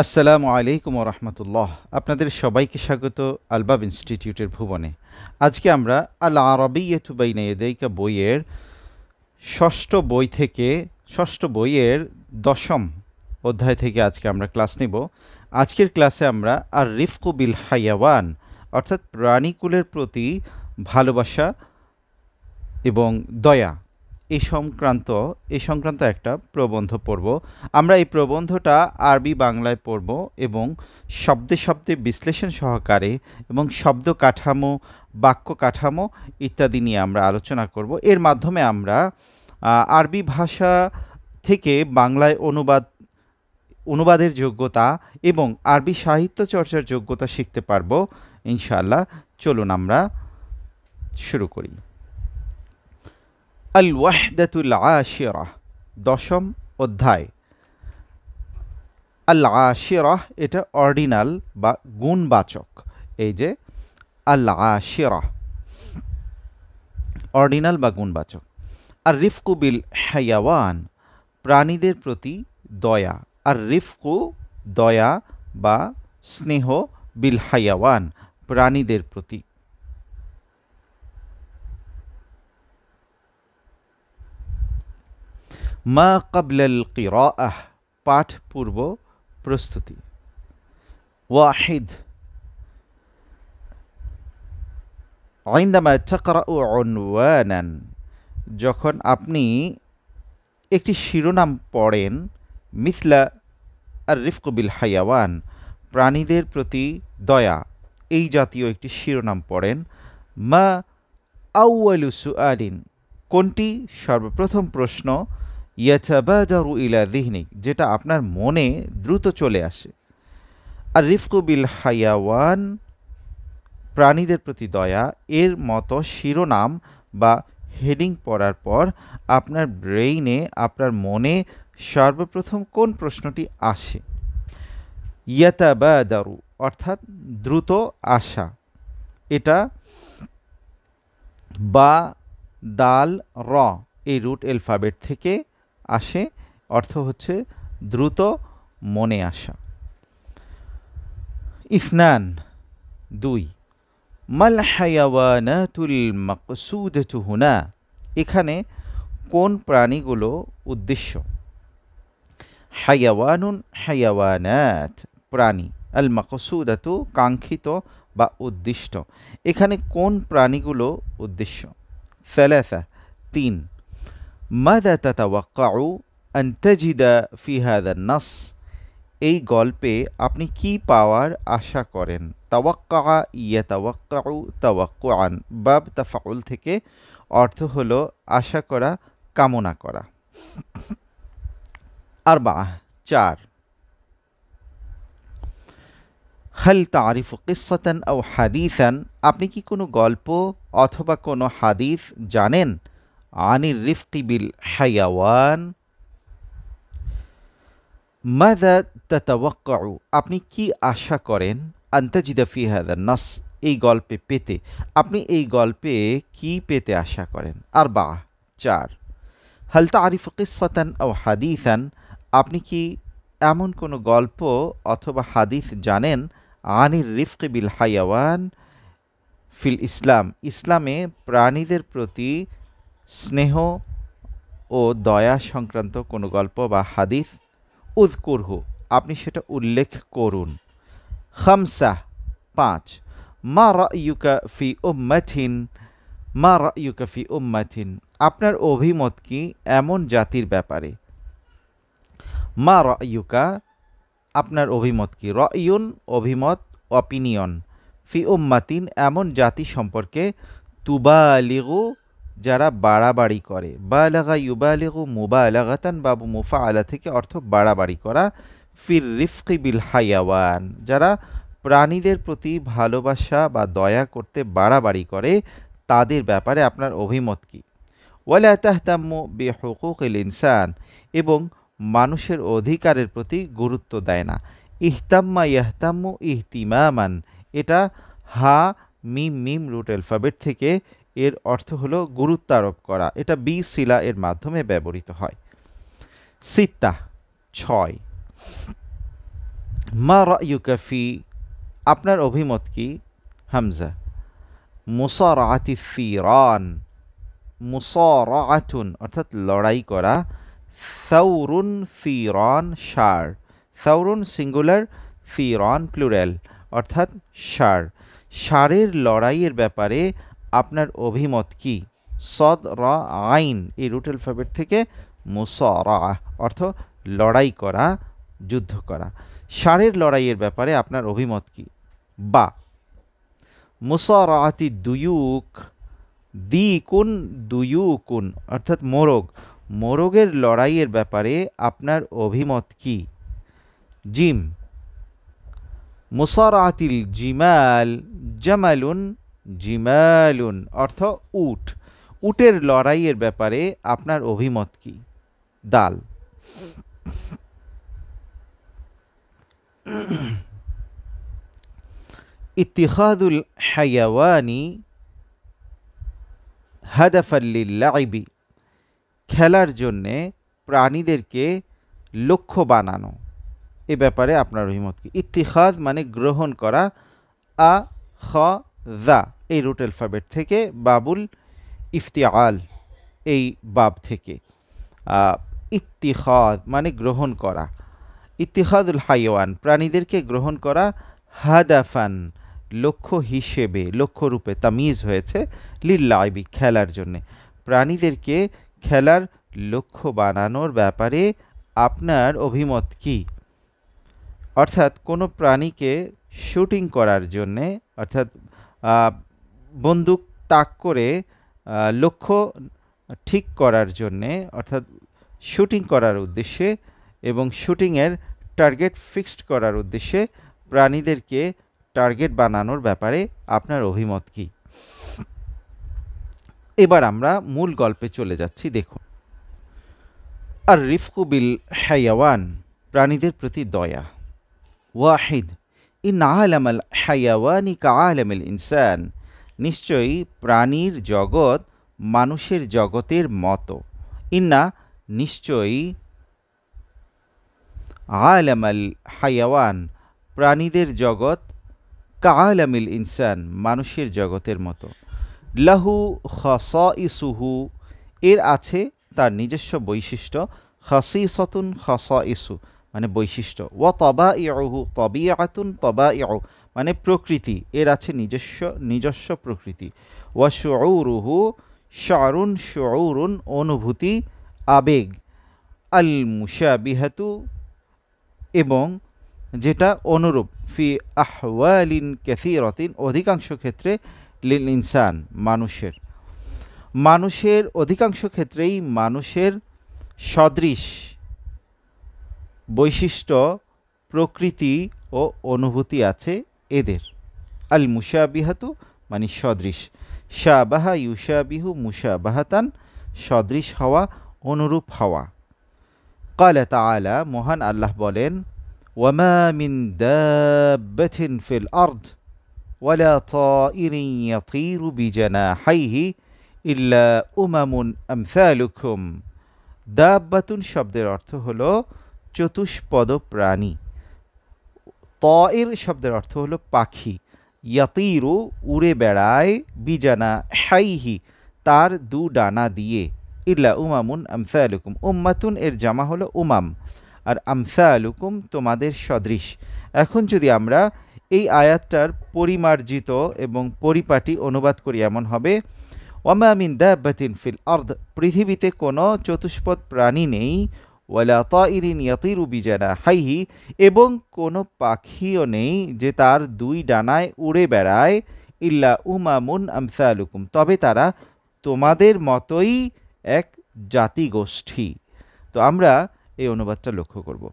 আসসালামু আলাইকুম ওয়া রাহমাতুল্লাহ। আপনাদের সবাইকে স্বাগত আলবাব ইনস্টিটিউটের ভুবনে। আজকে আমরা আল আরাবিয়্যাতু বাইনা ইয়াদাইকা বইয়ের ষষ্ঠ বইয়ের ১০ম অধ্যায় থেকে আজকে আমরা ক্লাস নিব। আজকের ক্লাসে আমরা আর রিফকু বিল হায়াওয়ান অর্থাৎ প্রাণীকুলের প্রতি ভালোবাসা এবং দয়া এই সংক্রান্ত একটা প্রবন্ধ পড়ব। আমরা এই প্রবন্ধটা আরবি বাংলায় পড়ব এবং শব্দে শব্দে বিশ্লেষণ সহকারে এবং শব্দ কাঠামো, বাক্য কাঠামো ইত্যাদি নিয়ে আমরা আলোচনা করব। এর মাধ্যমে আমরা আরবি ভাষা থেকে বাংলায় অনুবাদের যোগ্যতা এবং আরবি সাহিত্য চর্চার যোগ্যতা শিখতে পারব ইনশাআল্লাহ। চলুন আমরা শুরু করি। আল ওয়াহদাতুল আশিরাহ, ১০ম অধ্যায়। আল আশিরাহ এটা অর্ডিনাল বা গুণবাচক। এই যে আল আশিরাহ অর্ডিনাল বা গুণবাচক। আর রিফকু বিল হায়াওয়ান প্রাণীদের প্রতি দয়া। আর রিফকু দয়া বা স্নেহ, বিল হায়াওয়ান প্রাণীদের প্রতি। মা ক্বাবলাল কিরাআহ পাঠ পূর্ব প্রস্তুতি। ওয়াহিদ ইনদামা তাকরাউ উনওয়ানান যখন আপনি একটি শিরোনাম পড়েন, মিসলা আর রিফকু বিল হায়াওয়ান প্রাণীদের প্রতি দয়া এই জাতীয় একটি শিরোনাম পড়েন। মা আউয়ালু সুআলিন কোনটি সর্বপ্রথম প্রশ্ন, ইয়াতাবাদারু ইলা যিহনিক যেটা আপনার মনে দ্রুত চলে আসে। আর রিফকু বিল হায়াওয়ান প্রাণীদের প্রতি দয়া এর মতো শিরোনাম বা হেডিং পড়ার পর আপনার ব্রেইনে, আপনার মনে সর্বপ্রথম কোন প্রশ্নটি আসে? ইয়াতাবাদারু অর্থাৎ দ্রুত আসা। এটা বা দাল র এই রুট অ্যালফাবেট থেকে আসে, অর্থ হচ্ছে দ্রুত মনে আসা। ইসনান ২ মাল হায়াওয়ানাতুল মাকসুদাতু হুনা এখানে কোন প্রাণীগুলো উদ্দেশ্য? হায়াওয়ানুন হায়াওয়ানাত প্রাণী, আল মাকসুদাতু কাঙ্ক্ষিত বা উদ্দিষ্ট। এখানে কোন প্রাণীগুলো উদ্দেশ্য? সালাসা ৩ মাযা তাতাওয়াক্কাউ আন তাজিদা ফি হাযান নাস এই গল্পে আপনি কি পাওয়ার আশা করেন? তাওয়াক্কা ইয়াতাওয়াক্কাউ তাওয়াক্কুআন বাব তাফাউল থেকে, অর্থ হলো আশা করা, কামনা করা। ৪ হাল তারিফু কিসসাতান আও হাদিসান আপনি কি কোনো গল্প অথবা কোনো হাদিস জানেন? আনির রিফকি বিল হায়াওয়ান মাযা তাতাওয়াক্কাউ আপনি কি আশা করেন? আন তাজিদা ফি হাযান নাস এই গল্পে পেতে, আপনি এই গল্পে কি পেতে আশা করেন? ৪ হাল তারিফু কিসসাতান আও হাদিসান আপনি কি এমন কোনো গল্প অথবা হাদিস জানেন? আনির রিফকি বিল হায়াওয়ান ফিল ইসলাম ইসলামে প্রাণীদের প্রতি স্নেহ ও দয়া সংক্রান্ত কোনো গল্প বা হাদিস। উযকুরহু আপনি সেটা উল্লেখ করুন। ৫ মা রায়ুকা ফি উম্মাতিন আপনার অভিমত কি এমন জাতির ব্যাপারে? মা রায়ুকা আপনার অভিমত কি? রায়ুন অভিমত, অপিনিয়ন, ফি উম্মাতিন এমন জাতি সম্পর্কে, তুবালিগু যারা বাড়াবাড়ি করে, বালাগা ইউবালিগু মুবালাগাতান বাবু মুফাআলা থেকে অর্থ বাড়াবাড়ি করা। ফির রিফকি বিল হায়াওয়ান যারা প্রাণীদের প্রতি ভালোবাসা বা দয়া করতে বাড়াবাড়ি করে, তাদের ব্যাপারে আপনার অভিমত কি? ওয়ালা তাহতাম্মু বিহুকুকিল ইনসান এবং মানুষের অধিকারের প্রতি গুরুত্ব দেয় না। ইহতাম্মা ইয়াহতাম্মু ইহতিমামান এটা হা মিম মিম রুট অ্যালফাবেট থেকে, এর অর্থ হলো গুরুত্ব আরোপ করা। এটা বি সিলা এর মাধ্যমে ব্যবহৃত হয়। ৬ মা রায়ুকা ফি, আপনার অভিমত কি? হামজা। মুসারাআতি ফিরান, মুসারাআতুন অর্থাৎ লড়াই করা, সাউরুন ফিরান ষাঁড়, সাউরুন সিঙ্গুলার, ফিরান প্লুরাল অর্থাৎ ষাঁড়। ষাঁড়ের লড়াইয়ের ব্যাপারে আপনার অভিমত কি? সদ রা আইন, এই রুট অ্যালফাবেট থেকে মুসারা অর্থ লড়াই করা, যুদ্ধ করা। ষাঁড়ের লড়াইয়ের ব্যাপারে আপনার অভিমত কি? বা। মুসারাআতি দুয়ুক, দিকুন দুয়ুকুন অর্থাৎ মোরগ, মোরগের লড়াইয়ের ব্যাপারে আপনার অভিমত কি? জিম। মুসারাআতিল জিমাল, জামালুন জিমালুন অর্থ উট, উটের লড়াইয়ের ব্যাপারে আপনার অভিমত কি? দাল। ইত্তিখাদুল হায়াওয়ানি হাদাফাল লিল্লাইবি, খেলার জন্যে প্রাণীদেরকে লক্ষ্য বানানো, এ ব্যাপারে আপনার অভিমত কি? ইত্তিখাদ মানে গ্রহণ করা, আ খ দা এই রুট অ্যালফাবেট থেকে, বাবুল ইফতিআল এই বাব থেকে। ইত্তিখাদ মানে গ্রহণ করা, ইত্তিখাদুল হাইওয়ান প্রাণীদেরকে গ্রহণ করা, হাদাফান লক্ষ্য হিসেবে, লক্ষ্যরূপে তামিজ হয়েছে, লিল্লাইবি খেলার জন্যে, প্রাণীদেরকে খেলার লক্ষ্য বানানোর ব্যাপারে আপনার অভিমত কি? অর্থাৎ কোনো প্রাণীকে শুটিং করার জন্যে, অর্থাৎ বন্দুক তাক করে লক্ষ্য ঠিক করার জন্যে, অর্থাৎ শুটিং করার উদ্দেশ্যে এবং শুটিংয়ের টার্গেট ফিক্সড করার উদ্দেশ্যে প্রাণীদেরকে টার্গেট বানানোর ব্যাপারে আপনার অভিমত কি? এবার আমরা মূল গল্পে চলে যাচ্ছি। দেখুন, আর রিফকু বিল হায়াওয়ান প্রাণীদের প্রতি দয়া। ওয়াহিদ ইন আলামাল হায়াওয়ানি কা আলামিল ইনসান, নিশ্চয়ই প্রাণীর জগৎ মানুষের জগতের মতো। ইন্না নিশ্চয়ই, আলামাল হায়াওয়ান প্রাণীদের জগৎ, কা আলামিল ইনসান মানুষের জগতের মতো। লাহু খাসাইসুহু এর আছে তার নিজস্ব বৈশিষ্ট্য, খাসিসাতুন খাসাইসু মানে বৈশিষ্ট্য, ওয়া তাবাইউহু তাবিআতুন তাবাইউ মানে প্রকৃতি, এর আছে নিজস্ব প্রকৃতি, ওয়া শুউরুহু শারুন শুউরুন অনুভূতি, আবেগ, আল মুশাবিহাতু এবং যেটা অনুরূপ, ফি আহওয়ালিন কাসীরাতিন অধিকাংশ ক্ষেত্রে, লিল ইনসান মানুষের অধিকাংশ ক্ষেত্রেই মানুষের সদৃশ বৈশিষ্ট্য, প্রকৃতি ও অনুভূতি আছে এদের। আল মুশাবিহাতু মানে সদৃশ, শাবাহা ইউশাবিহু মুশাবাহাতান সদৃশ হওয়া, অনুরূপ হওয়া। ক্বালা তাআলা মহান আল্লাহ বলেন, ওয়ামা মিন দাব্বাতিন ফিল আরদ ওয়ালা তাইরিন ইয়াতীরু বিজানাহাইহি ইল্লা উমামুন আমসালুকুম। দাব্বাতুন শব্দের অর্থ হলো চতুষ্পদ প্রাণী, তাইর শব্দের অর্থ হলো পাখি, ইয়াতীরু উড়ে বেড়ায়, বিজানাহাইহি তার দু ডানা দিয়ে, ইল্লা উমামুন আমসালুকুম উম্মাতুন এর জামা হলো উমাম, আর আমসালুকুম তোমাদের সদৃশ। এখন যদি আমরা এই আয়াতটার পরিমার্জিত এবং পরিপাটি অনুবাদ করি, এমন হবে, ওয়ামা মিন দাব্বাতিন ফিল আরদ পৃথিবীতে কোনো চতুষ্পদ প্রাণী নেই, ওয়ালা তাইরিন ইয়াতীরু বিজানাহাইহি এবং কোনো পাখিও নেই যে তার দুই ডানায় উড়ে বেড়ায়, ইল্লা উমামুন আমসালুকুম তবে তারা তোমাদের মতোই এক জাতিগোষ্ঠী। তো আমরা এই অনুবাদটা লক্ষ্য করব।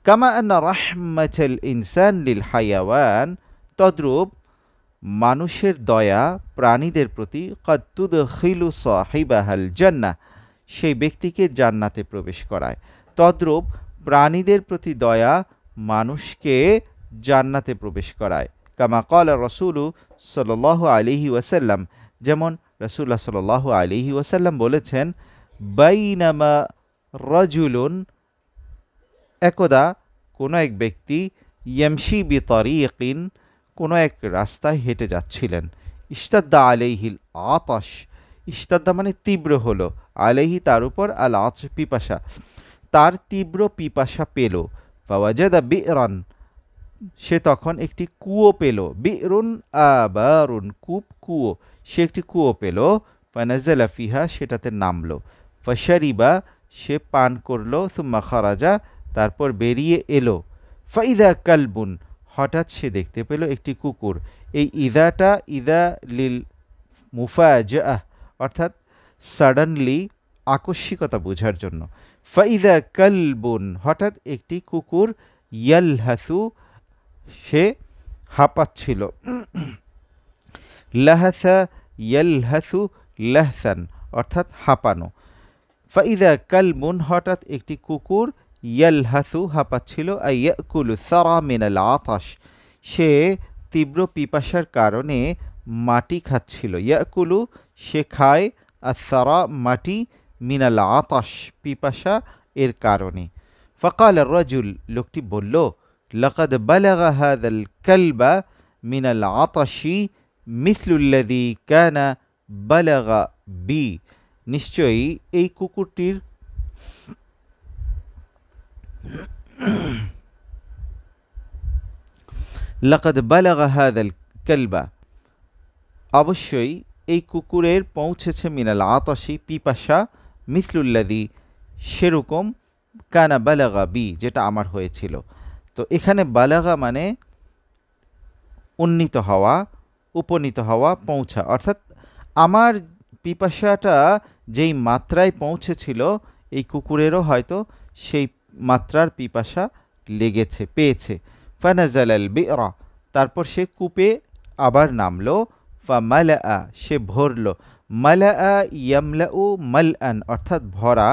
কামা আন্না রাহমাতাল ইনসান লিল হায়াওয়ান তদ্রূপ মানুষের দয়া প্রাণীদের প্রতি, ক্বাদ তুদখিলু সাহিবাহাল জান্নাহ সেই ব্যক্তিকে জান্নাতে প্রবেশ করায়। তদ্রূপ প্রাণীদের প্রতি দয়া মানুষকে জান্নাতে প্রবেশ করায়। কামা ক্বালা রাসূলু সাল্লাল্লাহু আলাইহি ওয়াসাল্লাম যেমন রাসূলুল্লাহ সাল্লাল্লাহু আলাইহি ওয়াসাল্লাম বলেছেন, বাইনামা রাজুলুন একদা কোনো এক ব্যক্তি, ইয়ামশি বিতারিকিন, কোনো এক রাস্তায় হেঁটে যাচ্ছিলেন। ইশতাদ্দা আলাইহিল আতাশ, ইশতাদ্দা মানে তীব্র হলো, আলাইহি তার উপর, আল আতশ পিপাসা, তার তীব্র পিপাসা পেল। ফাওয়াজাদা বিরান, সে তখন একটি কুয়ো পেল। বিরুন আবারুন, কূপ কুয়ো, সে একটি কুয়ো পেল। ফানাজালা ফিহা, সেটাতে নামলো। ফাশারিবা, সে পান করলো। সুম্মা খারাজা, তারপর বেরিয়ে এলো। ফাইদা কালবুন, হঠাৎ সে দেখতে পেল একটি কুকুর। এই ইদাটা ইদা লিল মুফাজাআহ, অর্থাৎ সাডেনলি, আকস্মিকতা বোঝার জন্য। ফাইদা কালবুন, হঠাৎ একটি কুকুর, ইয়ালহাসু, সে হাঁপাচ্ছিল। লাহাসা ইয়ালহাসু লাহসান, অর্থাৎ হাঁপানো। ফাইদা কালবুন, হঠাৎ একটি কুকুর, ইয়ালহাসু, হাঁপাচ্ছিল। আইয়াকুলু সারা মিনাল আতাশ, সে তীব্র পিপাসার কারণে মাটি খাচ্ছিল। ইয়াকুলু, সে খায়, আর সারা মাটি, মিনাল আতাশ, পিপাসা এর কারণে। ফাকাল রাজুল, লোকটি বলল, লাকাদ বালাগা হাযাল কালবা মিনাল আতাশি মিসলুল্লাযী কানা বালাগা বি, নিশ্চয়ই এই কুকুরটির লাকাদ বালাগা হাযাল কালবা, অবশ্যই এই কুকুরের পৌঁছেছে, মিনাল আতাশি, পিপাসা, মিসলুল্লাযী, সেরকম, কানা বালাগা বি, যেটা আমার হয়েছিল। তো এখানে বালাগা মানে উন্নীত হওয়া, উপনীত হওয়া, পৌঁছা, অর্থাৎ আমার পিপাসাটা যেই মাত্রায় পৌঁছেছিল, এই কুকুরেরও হয়তো সেই মাত্রার পিপাসা লেগেছে, পেয়েছে। ফানাজালাল বিরা, তারপর সে কূপে আবার নামলো। ফামালাআ, সে ভরল। মালাআ ইয়ামলাউ মালআন, অর্থাৎ ভরা,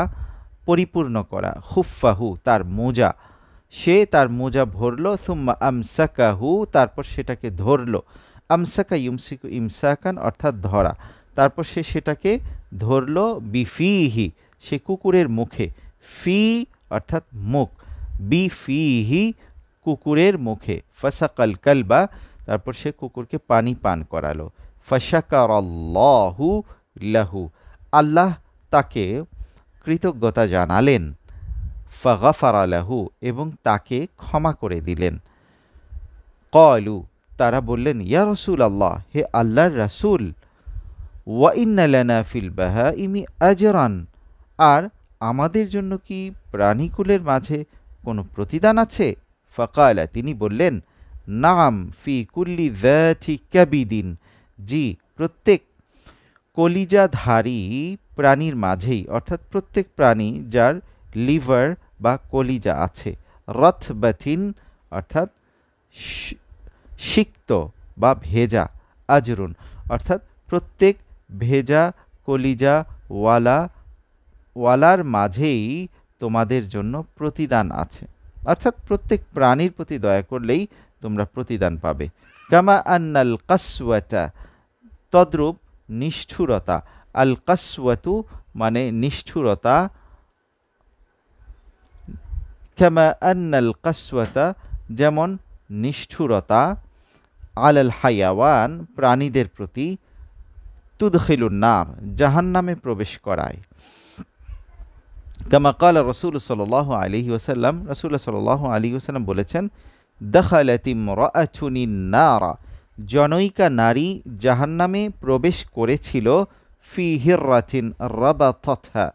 পরিপূর্ণ করা। খুফফাহু, তার মোজা, সে তার মোজা ভরল। সুম্মা আমসাকাহু, তারপর সেটাকে ধরল। আমসাকা ইউমসিকু ইমসাকান, অর্থাৎ ধরা। তারপর সে সেটাকে ধরল। বিফিহি, সে কুকুরের মুখে। ফি অর্থাৎ মুখ, বিফিহি, কুকুরের মুখে। ফাসাকাল কালবা, তারপর সে কুকুরকে পানি পান করালো। ফাশাকারাল্লাহু লাহু, আল্লাহ তাকে কৃতজ্ঞতা জানালেন। ফাগাফারা লাহু, এবং তাকে ক্ষমা করে দিলেন। ক্বালু, তারা বললেন, ইয়া রাসূলাল্লাহ, হে আল্লাহর রাসূল, ওয়া ইন্না লানা ফিল বাহাইমি আজরান, আর আমাদের জন্য কি প্রাণীকুলের মাঝে কোনো প্রতিদান আছে? ফাকালা, তিনি বললেন, নাম ফি কুল্লি যাতি কাবিদিন, জি, প্রত্যেক কলিজাধারী প্রাণীর মাঝেই, অর্থাৎ প্রত্যেক প্রাণী যার লিভার বা কলিজা আছে। রথবাথিন, অর্থাৎ সিক্ত বা ভেজা। আজরুন, অর্থাৎ প্রত্যেক ভেজা কলিজা ওয়ালার মাঝেই তোমাদের জন্য প্রতিদান আছে, অর্থাৎ প্রত্যেক প্রাণীর প্রতি দয়া করলেই তোমরা প্রতিদান পাবে। কামা আন্নাল কাসওয়াতা, তদ্রূপ নিষ্ঠুরতা। আল কাসওয়াতু মানে নিষ্ঠুরতা। কামা আন্নাল কাসওয়াতা, যেমন নিষ্ঠুরতা, আলাল হায়াওয়ান, প্রাণীদের প্রতি, তুদখিলুন নার, জাহান্নামে প্রবেশ করায়। কামা কাল রাসূল সাল্লাল্লাহু আলাইহি ওয়াসাল্লাম, রাসূলুল্লাহ সাল্লাল্লাহু আলাইহি ওয়াসাল্লাম বলেছেন, দাখালাত ইমরাআতুন নারা, জনৈকা নারী জাহান্নামে প্রবেশ করেছিল। ফি হিররাতিন রাবাতাতহা,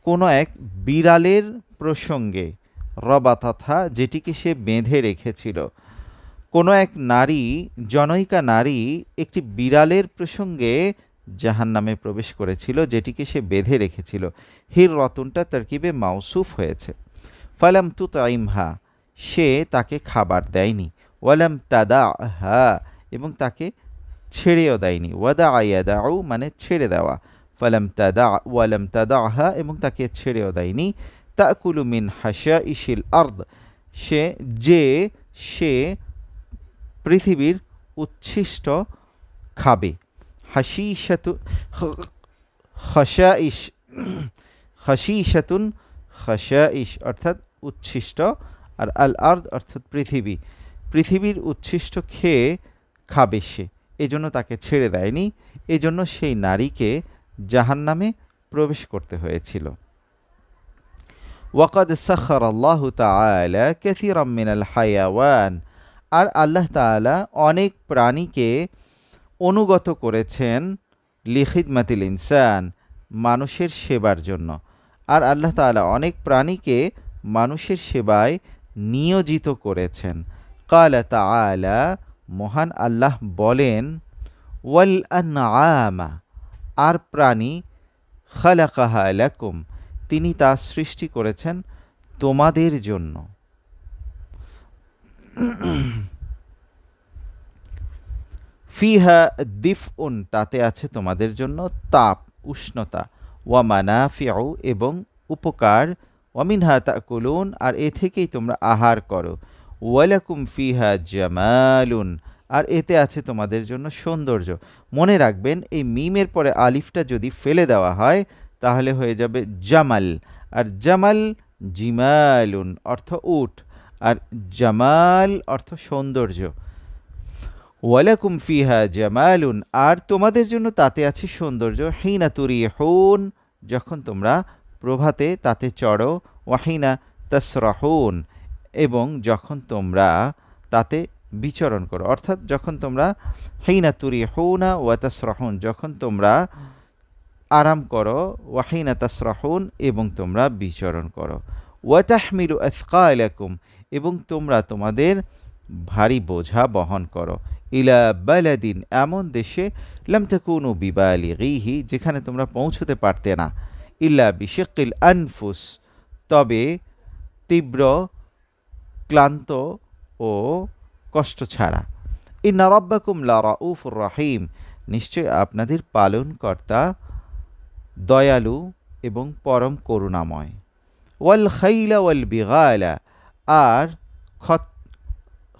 কোনো এক বিড়ালের প্রসঙ্গে। রাবাতাতহা, যেটিকে সে বেঁধে রেখেছিল। কোনো এক নারী, জনৈকা নারী একটি বিড়ালের প্রসঙ্গে জাহান্নামে প্রবেশ করেছিল, যেটিকে সে বেঁধে রেখেছিল। হির রতনটা তারকিবে মাউসুফ হয়েছে। ফালাম তুতাইমহা, সে তাকে খাবার দেয়নি। ওয়ালাম তাদাহা, এবং তাকে ছেড়েও দেয়নি। ওয়াদা ইয়াদাউ মানে ছেড়ে দেওয়া। ওয়ালাম তাদাহা, এবং তাকে ছেড়েও দেয়নি। তাকুলু মিন হাশাইশিল আরদ, সে পৃথিবীর উচ্ছিষ্ট খাবে। খাশাইশ অর্থাৎ উচ্ছিষ্ট, আর আল আর্দ অর্থাৎ পৃথিবী, পৃথিবীর উচ্ছিষ্ট খেয়ে খাবে সে, এজন্য তাকে ছেড়ে দেয়নি, এজন্য সেই নারীকে জাহান্নামে প্রবেশ করতে হয়েছিল। ওয়াকাদ সাখারাল্লাহু তাআলা কাসীরাম মিনাল হায়াওয়ান, আর আল্লাহ তাআলা অনেক প্রাণীকে অনুগত করেছেন লিখিদমাতিল ইনসান, মানুষের সেবার জন্য। আর আল্লাহ তাআলা অনেক প্রাণীকে মানুষের সেবায় নিয়োজিত করেছেন। ক্বালা তাআলা, মহান আল্লাহ বলেন, ওয়াল আনআমা, আর প্রাণী, খালাকাহা লাকুম, তিনি তা সৃষ্টি করেছেন তোমাদের জন্য। ফিহা দিফউন, তাতে আছে তোমাদের জন্য তাপ, উষ্ণতা, ওয়া মানাফিউ, এবং উপকার, ওয়া মিনহা তাকুলুন, আর এ থেকেই তোমরা আহার করো, ওয়ালাকুম ফিহা জামালুন, আর এতে আছে তোমাদের জন্য সৌন্দর্য। মনে রাখবেন এই মিমের পরে আলিফটা যদি ফেলে দেওয়া হয় তাহলে হয়ে যাবে জামাল, আর জামাল জিমালুন অর্থ উট, আর জামাল অর্থ সৌন্দর্য। ওয়ালাকুম ফিহা জামালুন, আর তোমাদের জন্য তাতে আছে সৌন্দর্য, হিনা তুরিহুন, যখন তোমরা প্রভাতে তাতে চড়ো, ওয়াহিনা তাসরাহুন, এবং যখন তোমরা তাতে বিচরণ করো, অর্থাৎ যখন তোমরা হিনা তুরিহুনা ওয়া তাসরাহুন, যখন তোমরা আরাম করো, ওয়াহিনা তাসরাহুন, এবং তোমরা বিচরণ করো, ওয়া তাহমিলু আথকালাকুম, এবং তোমরা তোমাদের ভারী বোঝা বহন করো, ইলা বালাদিন, এমন দেশে, লাম তাকুনু বিবালিগিহি, যেখানে তোমরা পৌঁছতে পারতে না, ইল্লা বিশিক্কিল আনফুস, তবে তীব্র ক্লান্ত ও কষ্ট ছাড়া। ইন্না রাব্বাকুম লা রাউফুর রহিম, নিশ্চয় আপনাদের পালনকর্তা দয়ালু এবং পরম করুণাময়। ওয়াল খাইলা ওয়াল বিগালা, আর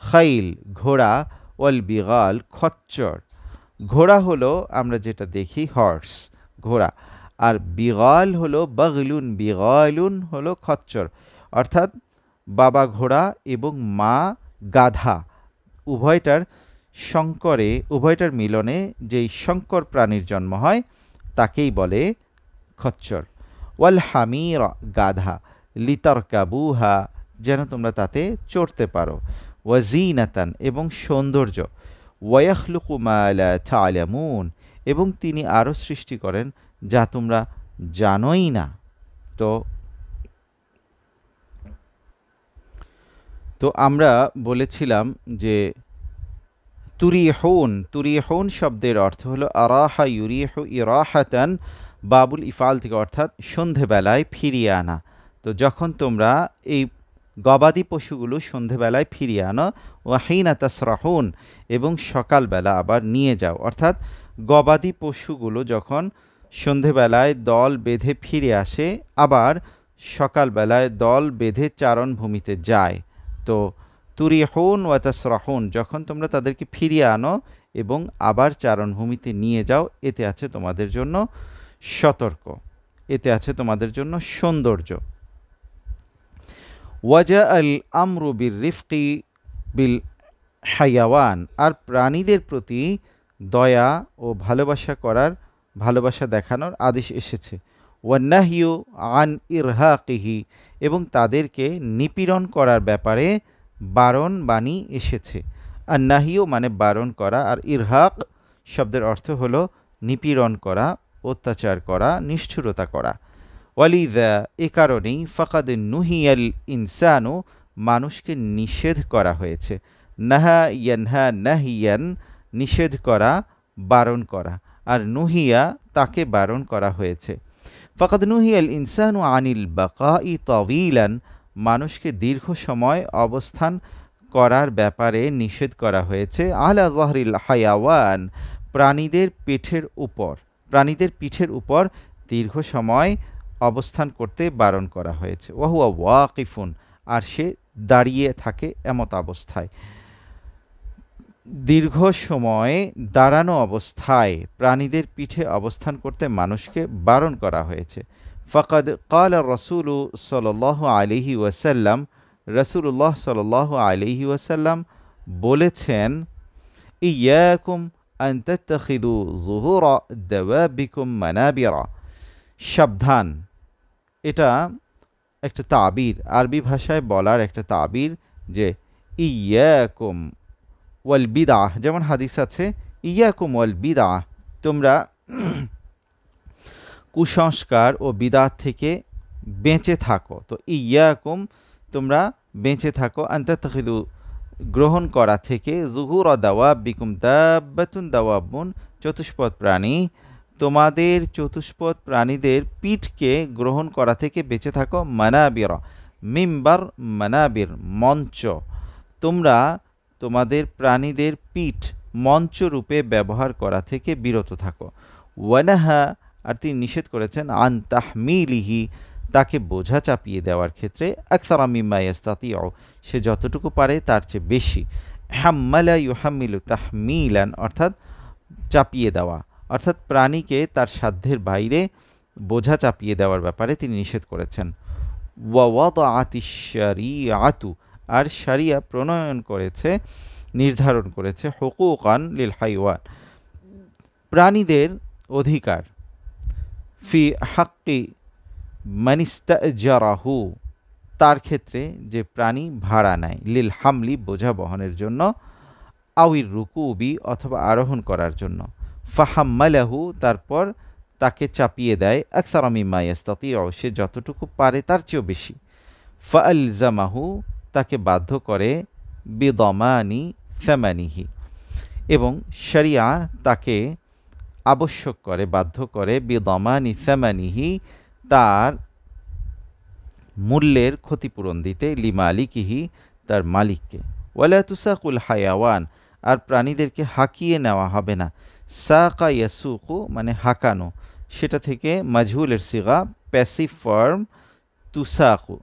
খাইল ঘোড়া, ওয়াল বিগাল খচ্চর, ঘোড়া হলো আমরা যেটা দেখি হর্স, ঘোড়া, আর বিগাল হলো বাগলুন, বিগালুন হলো খচ্চর, অর্থাৎ বাবা ঘোড়া এবং মা গাধা, উভয়টার মিলনে যেই শঙ্কর প্রাণীর জন্ম হয় তাকেই বলে খচ্চর। ওয়াল হামির, গাধা, লিতারকাবুহা, যেন তোমরা তাতে চড়তে পারো, ওয়াজিনাতান, এবং সৌন্দর্য, ওয়ায়াখলুকু মা লা তা'লামুন, এবং তিনি আরও সৃষ্টি করেন যা তোমরা জানোই না। তো আমরা বলেছিলাম যে তুরিহুন শব্দের অর্থ হলো আরাহা ইউরিহু ইরাহাতান, বাবুল ইফাল থেকে, অর্থাৎ সন্ধেবেলায় ফিরিয়ে আনা। তো যখন তোমরা এই গবাদি পশুগুলো সন্ধেবেলায় ফিরিয়ে আনো, ওয়াহিনা তাসরাহুন, এবং সকালবেলা আবার নিয়ে যাও, অর্থাৎ গবাদি পশুগুলো যখন সন্ধেবেলায় দল বেঁধে ফিরে আসে, আবার সকালবেলায় দল বেঁধে চারণভূমিতে যায়। তো তুরিহুন ওয়া তাসরাহুন, যখন তোমরা তাদেরকে ফিরিয়ে আনো এবং আবার চারণভূমিতে নিয়ে যাও, এতে আছে তোমাদের জন্য সতর্ক, এতে আছে তোমাদের জন্য সৌন্দর্য। ওয়াজা আল আমরু বির রিফকি বিল হায়াওয়ান, আর প্রাণীদের প্রতি দয়া ও ভালোবাসা দেখানোর আদেশ এসেছে। ওয়ান্নাহিউ আন ইরহাকিহি, এবং তাদেরকে নিপীড়ন করার ব্যাপারে বারণ বাণী এসেছে। আর নাহিউ মানে বারণ করা, আর ইরহাক শব্দের অর্থ হলো নিপীড়ন করা, অত্যাচার করা, নিষ্ঠুরতা করা। ওয়ালিদা, এ কারণেই ফাকাদ নুহিয়াল ইনসানু, মানুষকে নিষেধ করা হয়েছে, নাহা ইয়ানহা নাহিয়ান, নিষেধ করা, বারণ করা, আর নুহিয়া তাকে বারণ করা হয়েছে। ফাকাদ নুহিয়াল ইনসানু আনিল বাকাই তাওয়িলান, মানুষকে দীর্ঘ সময় অবস্থান করার ব্যাপারে নিষেধ করা হয়েছে, আলা যাহরিল হায়াওয়ান, প্রাণীদের পিঠের উপর দীর্ঘ সময় অবস্থান করতে বারণ করা হয়েছে। ওয়াহুয়া ওয়াকিফুন, আর সে দাঁড়িয়ে থাকে এমত অবস্থায়, দীর্ঘ সময় দাঁড়ানো অবস্থায় প্রাণীদের পিঠে অবস্থান করতে মানুষকে বারণ করা হয়েছে। ফাকাদ ক্বালা রাসূলু সাল্লাল্লাহু আলাইহি ওয়াসাল্লাম, রাসূলুল্লাহ সাল্লাল্লাহু আলাইহি ওয়াসাল্লাম বলেছেন, ইয়াকুম আন তাত্তাখিযু যুহুরা দাওয়াবিকুম মানাবিরা, সাবধান। এটা একটা তাবির, আরবি ভাষায় বলার একটা তাবির, যে ইয়াকুম ওয়াল বিদআহ, যেমন হাদিস আছে ইয়াকুম ওয়াল বিদআহ, তোমরা কুসংস্কার ও বিদআত থেকে বেঁচে থাকো। তো ইয়াকুম, তোমরা বেঁচে থাকো, আন তাত্তাখিযু, গ্রহণ করা থেকে, যুহুরা দাওয়াবিকুম, দাব্বাতুন দাওয়াবুন, চতুষ্পদ প্রাণী, তোমাদের চতুষ্পদ প্রাণীদের পিঠকে গ্রহণ করা থেকে বেঁচে থাকো, মানাবিরা, মিম্বার মানাবির, মঞ্চ, তোমরা তোমাদের প্রাণীদের পিঠ মঞ্চ রূপে ব্যবহার করা থেকে বিরত থাকো। ওয়ানাহা, আর তিনি নিষেধ করেছেন, আন তাহমিলিহি, তাকে বোঝা চাপিয়ে দেওয়ার ক্ষেত্রে, আকসারা মিম্মা ইয়াস্তাতিউ, সে যতটুকু পারে তার চেয়ে বেশি। হাম্মালা ইউহাম্মিলু তাহমিলান, অর্থাৎ চাপিয়ে দেওয়া, অর্থাৎ প্রাণীকে তার সাধ্যের বাইরে বোঝা চাপিয়ে দেওয়ার ব্যাপারে তিনি নিষেধ করেছেন। ওয়াওয়াদাআতিশ শারিআতু, আর শারিয়া প্রণয়ন করেছে, নির্ধারণ করেছে, হুকুকান লিল হাইওয়ান, প্রাণীদের অধিকার, ফি হাক্কি মানিস্তাজারাহু, তার ক্ষেত্রে যে প্রাণী ভাড়া নেয়, লিল হামলি, বোঝা বহনের জন্য, আউইর রুকুবি, অথবা আরোহণ করার জন্য, ফাহাম্মালাহু, তারপর তাকে চাপিয়ে দেয়, আকসারা মিম্মা ইয়াস্তাতিউ, সে যতটুকু পারে তার চেয়েও বেশি, ফাআলজামাহু, তাকে বাধ্য করে, বিদমানি সামানিহি, এবং শরিয়া তাকে আবশ্যক করে, বাধ্য করে, বিদমানি সামানিহি, তার মূল্যের ক্ষতিপূরণ দিতে, লিমালিকিহি, তার মালিককে। ওয়ালা তুসাকুল হায়াওয়ান, আর প্রাণীদেরকে হাঁকিয়ে নেওয়া হবে না, সাকা ইয়াসুকু মানে হাঁকানো, সেটা থেকে মাজহুলের সিগা, প্যাসিভ ফর্ম তুসাকু।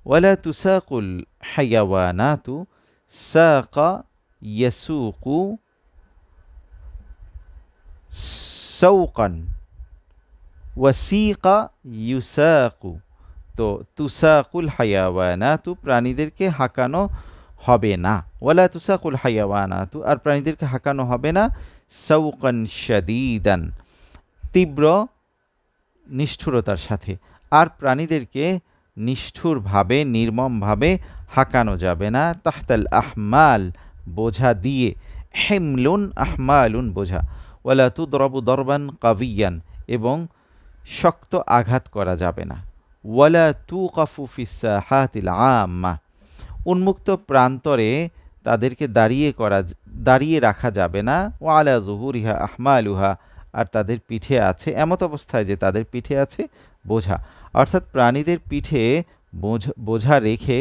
ওয়ালা তুসাকুল হায়াওয়ানাতু, সাকা ইয়াসুকু সাওকান, ওয়াসিকা ইউসাকু, তো তুসাকুল হায়াওয়ানাতু, প্রাণীদেরকে হাঁকানো হবে না, ওয়ালা তুসাকুল হায়াওয়ানাতু, আর প্রাণীদেরকে হাঁকানো হবে না, সাওকান শাদীদান, তীব্র নিষ্ঠুরতার সাথে, আর প্রাণীদেরকে নিষ্ঠুরভাবে, নির্মমভাবে হাঁকানো যাবে না, তাহতাল আহমাল, বোঝা দিয়ে, হিমলুন আহমালুন, বোঝা, ওয়ালা তুদরাবু দরবান কাবিয়ান, এবং শক্ত আঘাত করা যাবে না, ওয়ালা তুকাফু ফিস সাহাতিল আম্মা, উন্মুক্ত প্রান্তরে তাদেরকে দাঁড়িয়ে রাখা যাবে না, ওয়ালা যুহুরিহা আহমালুহা, আর তাদের পিঠে আছে, এমত অবস্থায় যে তাদের পিঠে আছে বোঝা, অর্থাৎ প্রাণীদের পিঠে বোঝা রেখে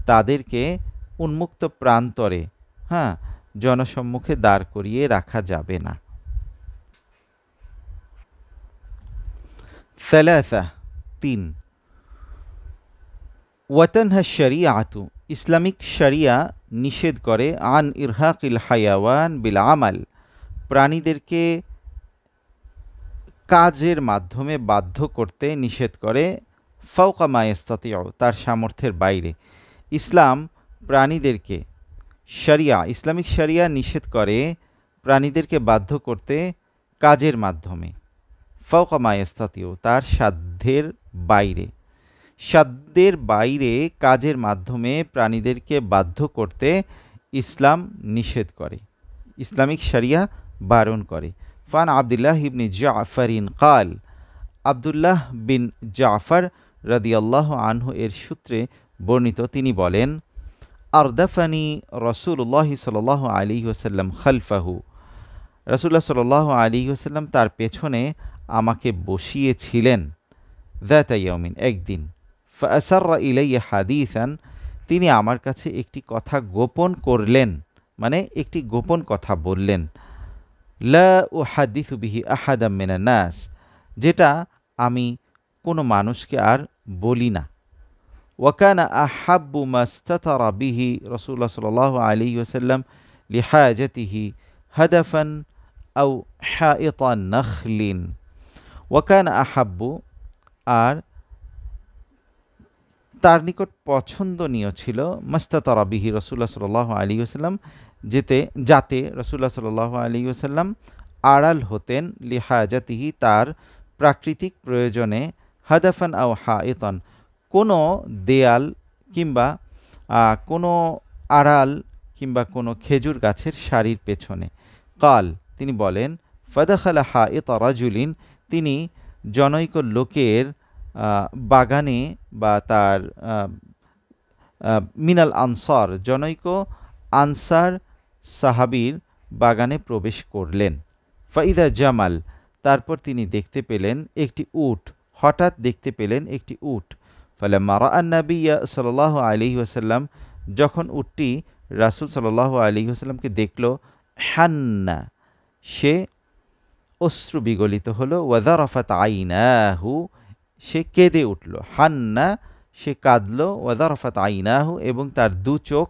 তাদেরকে উন্মুক্ত প্রান্তরে, হ্যাঁ, জনসম্মুখে দাঁড় করিয়ে রাখা যাবে না। সালাসা, ৩, ওয়াতানহা শরিয়াতু, ইসলামিক শরিয়া নিষেধ করে, আন ইরহাকিল হায়াওয়ান বিল আমাল, প্রাণীদেরকে কাজের মাধ্যমে বাধ্য করতে নিষেধ করে, ফাওকা মা ইস্তাতিউ, তার সামর্থ্যের বাইরে। ইসলাম প্রাণীদেরকে, শরিয়া, ইসলামিক শরিয়া নিষেধ করে প্রাণীদেরকে বাধ্য করতে কাজের মাধ্যমে, ফাওকা মা ইস্তাতিউ, তার সাধ্যের বাইরে, সাধ্যের বাইরে কাজের মাধ্যমে প্রাণীদেরকে বাধ্য করতে ইসলাম নিষেধ করে, ইসলামিক শরিয়া বারণ করে। ফান আবদুল্লাহ ইবনে জাফরিন কাল, আবদুল্লাহ বিন জাফর রাদিয়াল্লাহু আনহু এর সূত্রে বর্ণিত, তিনি বলেন, আরদাফানি রাসূলুল্লাহ সাল্লাল্লাহু আলাইহি ওয়াসাল্লাম খালফাহু, রাসূলুল্লাহ সাল্লাল্লাহু আলাইহি ওয়াসাল্লাম তার পেছনে আমাকে বসিয়েছিলেন, যাতা ইয়াউমিন, একদিন, ফাআসাররা ইলাইয়া হাদিসান, তিনি আমার কাছে একটি কথা গোপন করলেন, মানে একটি গোপন কথা বললেন, লা উহাদ্দিসু বিহি আহাদাম মিনান নাস, যেটা আমি কোনো মানুষকে আর বলি না। ওয়াকানা আহাব্বু মাস্তাতারা বিহি রাসূলুল্লাহ সাল্লাল্লাহু আলাইহি ওয়াসাল্লাম লিহাজাতিহি হাদাফান আও হাইতান নাখলিন, ওয়াকানা আহাব্বু, আর তার নিকট পছন্দনীয় ছিল মাস্তাতারা বিহি রাসূলুল্লাহ সাল্লাল্লাহু আলাইহি ওয়াসাল্লাম, যাতে রাসূলুল্লাহ সাল্লাল্লাহু আলাইহি ওয়াসাল্লাম আড়াল হতেন লিহাজাতিহি তার প্রাকৃতিক প্রয়োজনে, হাদাফান আও হাইতান কোনো দেয়াল কিংবা কোনো আড়াল কিংবা কোনো খেজুর গাছের সারির পেছনে। কাল তিনি বলেন, ফাদাখালা হাইতা রাজুলিন তিনি জনৈক লোকের বাগানে বা তার মিনাল আনসার জনৈক আনসার সাহাবীর বাগানে প্রবেশ করলেন। ফাইদা জামাল তারপর তিনি দেখতে পেলেন একটি উট, হঠাৎ দেখতে পেলেন একটি উট। ফালাম্মা রাআন নাবিয়্যা সাল্লাল্লাহু আলাইহি ওয়াসাল্লাম যখন উটটি রাসূল সাল্লাল্লাহু আলাইহি ওয়াসাল্লামকে দেখল, হান্না সে অশ্রু বিগলিত হলো, ওয়াযারাফাত আইনাহু সে কেঁদে উঠল, হান্না সে কাঁদল, ওয়াযারাফাত আইনাহু এবং তার দু চোখ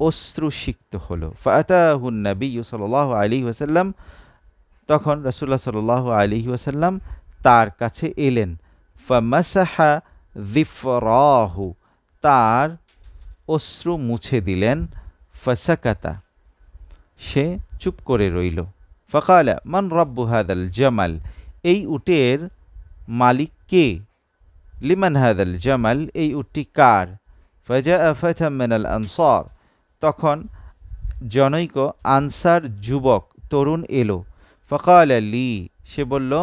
অশ্রুসিক্ত হলো। ফাআতাহু নবিয়্যু সাল্লাল্লাহু আলাইহি ওয়াসাল্লাম তখন রাসূলুল্লাহ সাল্লাল্লাহু আলাইহি ওয়াসাল্লাম তার কাছে এলেন। ফামাসাহা যিফরাহু তার অশ্রু মুছে দিলেন। ফাসাকাতা সে চুপ করে রইল। ফাকালা মান রাব্বু হাদাল জামাল এই উটের মালিক কে? লিমান হাদাল জামাল এই উটটি কার? ফাজাআ ফাতাম মিনাল আনসার তখন জনৈক আনসার যুবক তরুণ এলো। ফাকালা লি সে বলল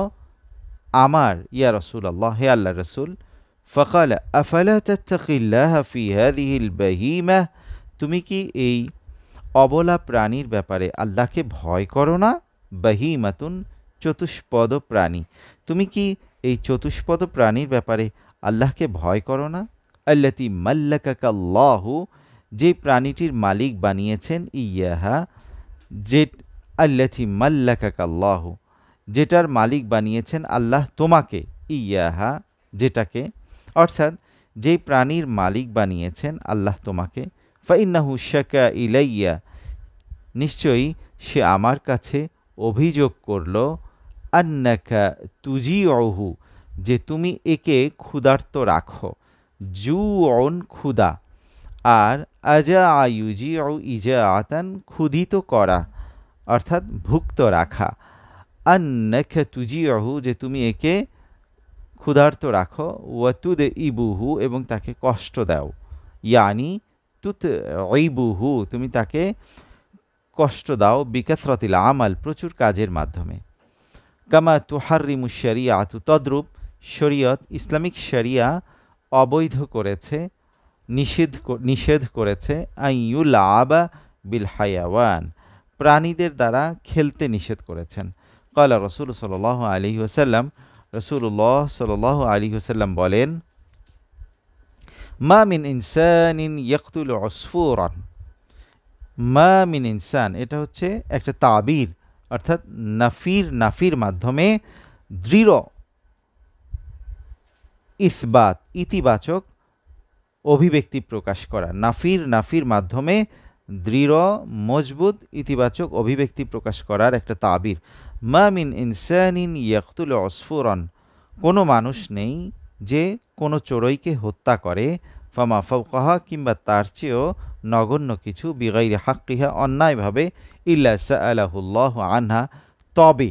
আমার, ইয়া রাসূলুল্লাহ হে আল্লাহর রাসূল। ফাকালা আফালা তাত্তাকিল্লাহা ফি হাযিহিল বাহিমা তুমি কি এই অবলা প্রাণীর ব্যাপারে আল্লাহকে ভয় করো না? বাহিমাতুন চতুষ্পদ প্রাণী, তুমি কি এই চতুষ্পদ প্রাণীর ব্যাপারে আল্লাহকে ভয় করো না? আল্লাতী মাল্লাকাকাল্লাহু যে প্রাণীটির মালিক বানিয়েছেন, ইয়াহা যে আল্লাতী মাল্লাকাকাল্লাহু যেটার মালিক বানিয়েছেন আল্লাহ তোমাকে, ইয়াহা যেটাকে অর্থাৎ যে প্রাণীর মালিক বানিয়েছেন আল্লাহ তোমাকে। ফাইন্নাহু শাকা ইলাইয়া নিশ্চয়ই সে আমার কাছে অভিযোগ করল, আন্নাকা তুজিউহু যে তুমি একে ক্ষুধার্ত রাখো, জুউন ক্ষুধা, আর আজা ইউজিউ ইজাআতান ক্ষুধিত করা অর্থাৎ ভুক্ত রাখা। আন্নাকা তুজিউহু যে তুমি একে ক্ষুধার্ত রাখো, ওয়াতুদ ইবুহু এবং তাকে কষ্ট দাও, ইয়ানি তুত ইবুহু তুমি তাকে কষ্ট দাও, বিকাসরাতিল আমাল প্রচুর কাজের মাধ্যমে। কামা তুহারিমু শরিয়াতু তদ্রূপ শরীয়ত ইসলামিক শরিয়া অবৈধ করেছে, নিষেধ করেছে, আইয়ুল আবা বিল হায়াওয়ান প্রাণীদের দ্বারা খেলতে নিষেধ করেছেন। ক্বালা রাসূল সাল্লাল্লাহু আলাইহি ওয়াসাল্লাম রাসূলুল্লাহ সাল্লাল্লাহু আলাইহি ওয়াসাল্লাম বলেন, মা মিন ইনসানিন ইয়াকতুলু উসফুরান মা মিন ইনসান এটা হচ্ছে একটা তাবির অর্থাৎ নাফির মাধ্যমে দৃঢ় ইসবাত ইতিবাচক অভিব্যক্তি প্রকাশ করা। নাফির মাধ্যমে দৃঢ় মজবুত ইতিবাচক অভিব্যক্তি প্রকাশ করার একটা তাবির। মা মিন ইনসানিন ইয়াকতুলু উসফুরান কোনো মানুষ নেই যে কোনো চড়ুইকে হত্যা করে, ফামা ফাওকাহা কিংবা তার চেয়েও নগণ্য কিছু, বিগাইরি হাক্কিহা অন্যায়ভাবে, ইল্লা সাআলাহুল্লাহু আনহা তবে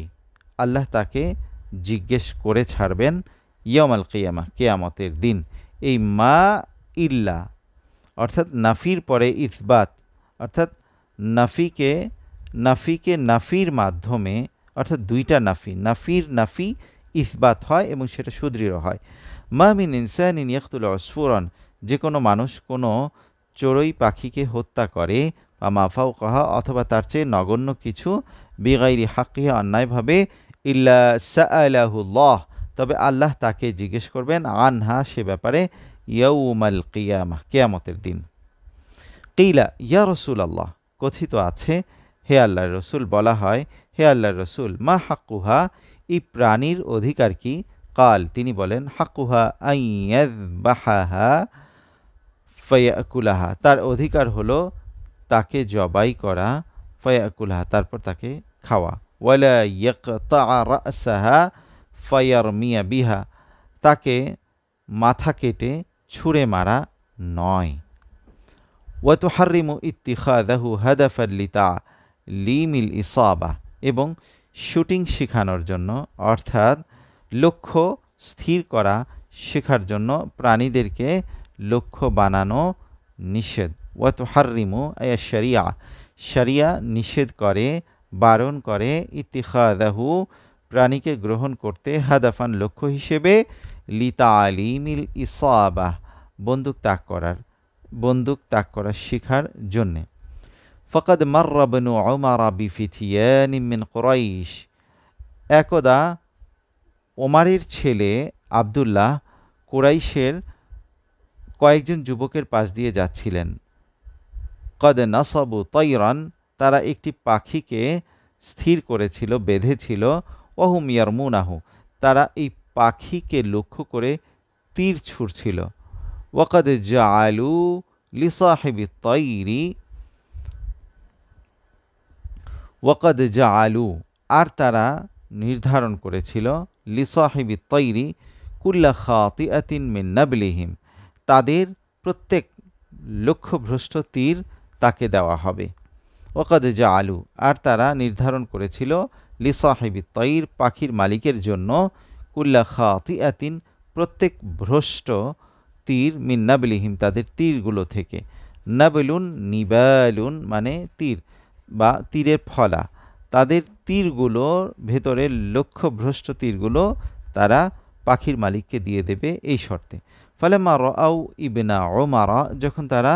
আল্লাহ তাকে জিজ্ঞেস করে ছাড়বেন, ইয়াউমাল কিয়ামা কিয়ামতের দিন। এই মা ইল্লা অর্থাৎ নাফির পরে ইসবাত অর্থাৎ নাফিকে নাফির মাধ্যমে অর্থাৎ দুইটা নাফি ইসবাত হয় এবং সেটা সুদৃঢ় হয়। মা মিন ইনসানিন ইয়াকতুলু উসফুরান যে কোনো মানুষ কোনো চড়ুই পাখিকে হত্যা করে, বা মা ফাওকাহা অথবা তার চেয়ে নগণ্য কিছু, বিগাইরি হাক্কিহা অন্যায়ভাবে, ইল্লা সাআলাহুল্লাহ তবে আল্লাহ তাকে জিজ্ঞেস করবেন, আনহা সে ব্যাপারে, ইয়াউমাল কিয়ামা কিয়ামতের দিন। কিলা ইয়া রাসূলুল্লাহ কথিত আছে হে আল্লাহর রাসূল বলা হয় হে আল্লাহর রাসূল মা হাক্কুহা এই প্রাণীর অধিকার কি? কাল তিনি বলেন, হাক্কুহা আইয়াযবাহাহা ফায়াকুলাহা তার অধিকার হলো তাকে জবাই করা, ফায়াকুলাহা তারপর তাকে খাওয়া, ওয়ালা ইয়াকতাআ রাসাহা ফায়ারমিয়া বিহা তাকে মাথা কেটে ছুঁড়ে মারা নয়। ওয়াতুহারিমু ইত্তিখাযাহু হাদাফান লিতা'লিমিল ইসাবা, এবং শুটিং শেখানোর জন্য অর্থাৎ লক্ষ্য স্থির করা শেখার জন্য প্রাণীদেরকে লক্ষ্য বানানো নিষেধ। ওয়াতুহারিমু আয়া শরিয়া, শরিয়া নিষেধ করে, বারণ করে, ইত্তিখাযাহু প্রাণীকে গ্রহণ করতে, হাদাফান লক্ষ্য হিসেবে, লিতা'লিমিল ইসাবা বন্দুক তাক করার শেখার জন্যে। ফাকাদ মাররা বনু উমার বিফিতিয়ানিন মিন কুরাইশ, একদা ওমারের ছেলে আব্দুল্লাহ কুরাইশের কয়েকজন যুবকের পাশ দিয়ে যাচ্ছিলেন। কদ নাসাবু তাইরান, তারা একটি পাখিকে স্থির করেছিল, বেঁধেছিল। ওহুম ইয়ারমুনাহু, তারা এই পাখিকে লক্ষ্য করে তীর ছুঁড়ছিল। ওয়াকাদ জাআলু লিসাহিবি তাইরি, ওয়াকাদ জাআলু আর তারা নির্ধারণ করেছিল, লিসাহিবি তাইরি কুল্লা খাতিআতিন মিন নাবলিহিম, তাদের প্রত্যেক লক্ষ্যভ্রষ্ট তীর তাকে দেওয়া হবে। ওয়াকাদ জাআলু আর তারা নির্ধারণ করেছিল, লিসাহিবি তাইর পাখির মালিকের জন্য, কুল্লা খাতিআতিন প্রত্যেক ভ্রষ্ট তীর, মিন নাবলিহিম তাদের তীরগুলো থেকে। নাবলুন নিবালুন মানে তীর বা তীরের ফলা, তাদের তীরগুলোর ভেতরে লক্ষ্যভ্রষ্ট তীরগুলো তারা পাখির মালিককে দিয়ে দেবে এই শর্তে। ফালাম্মা রাআউ ইবনা উমারা, যখন তারা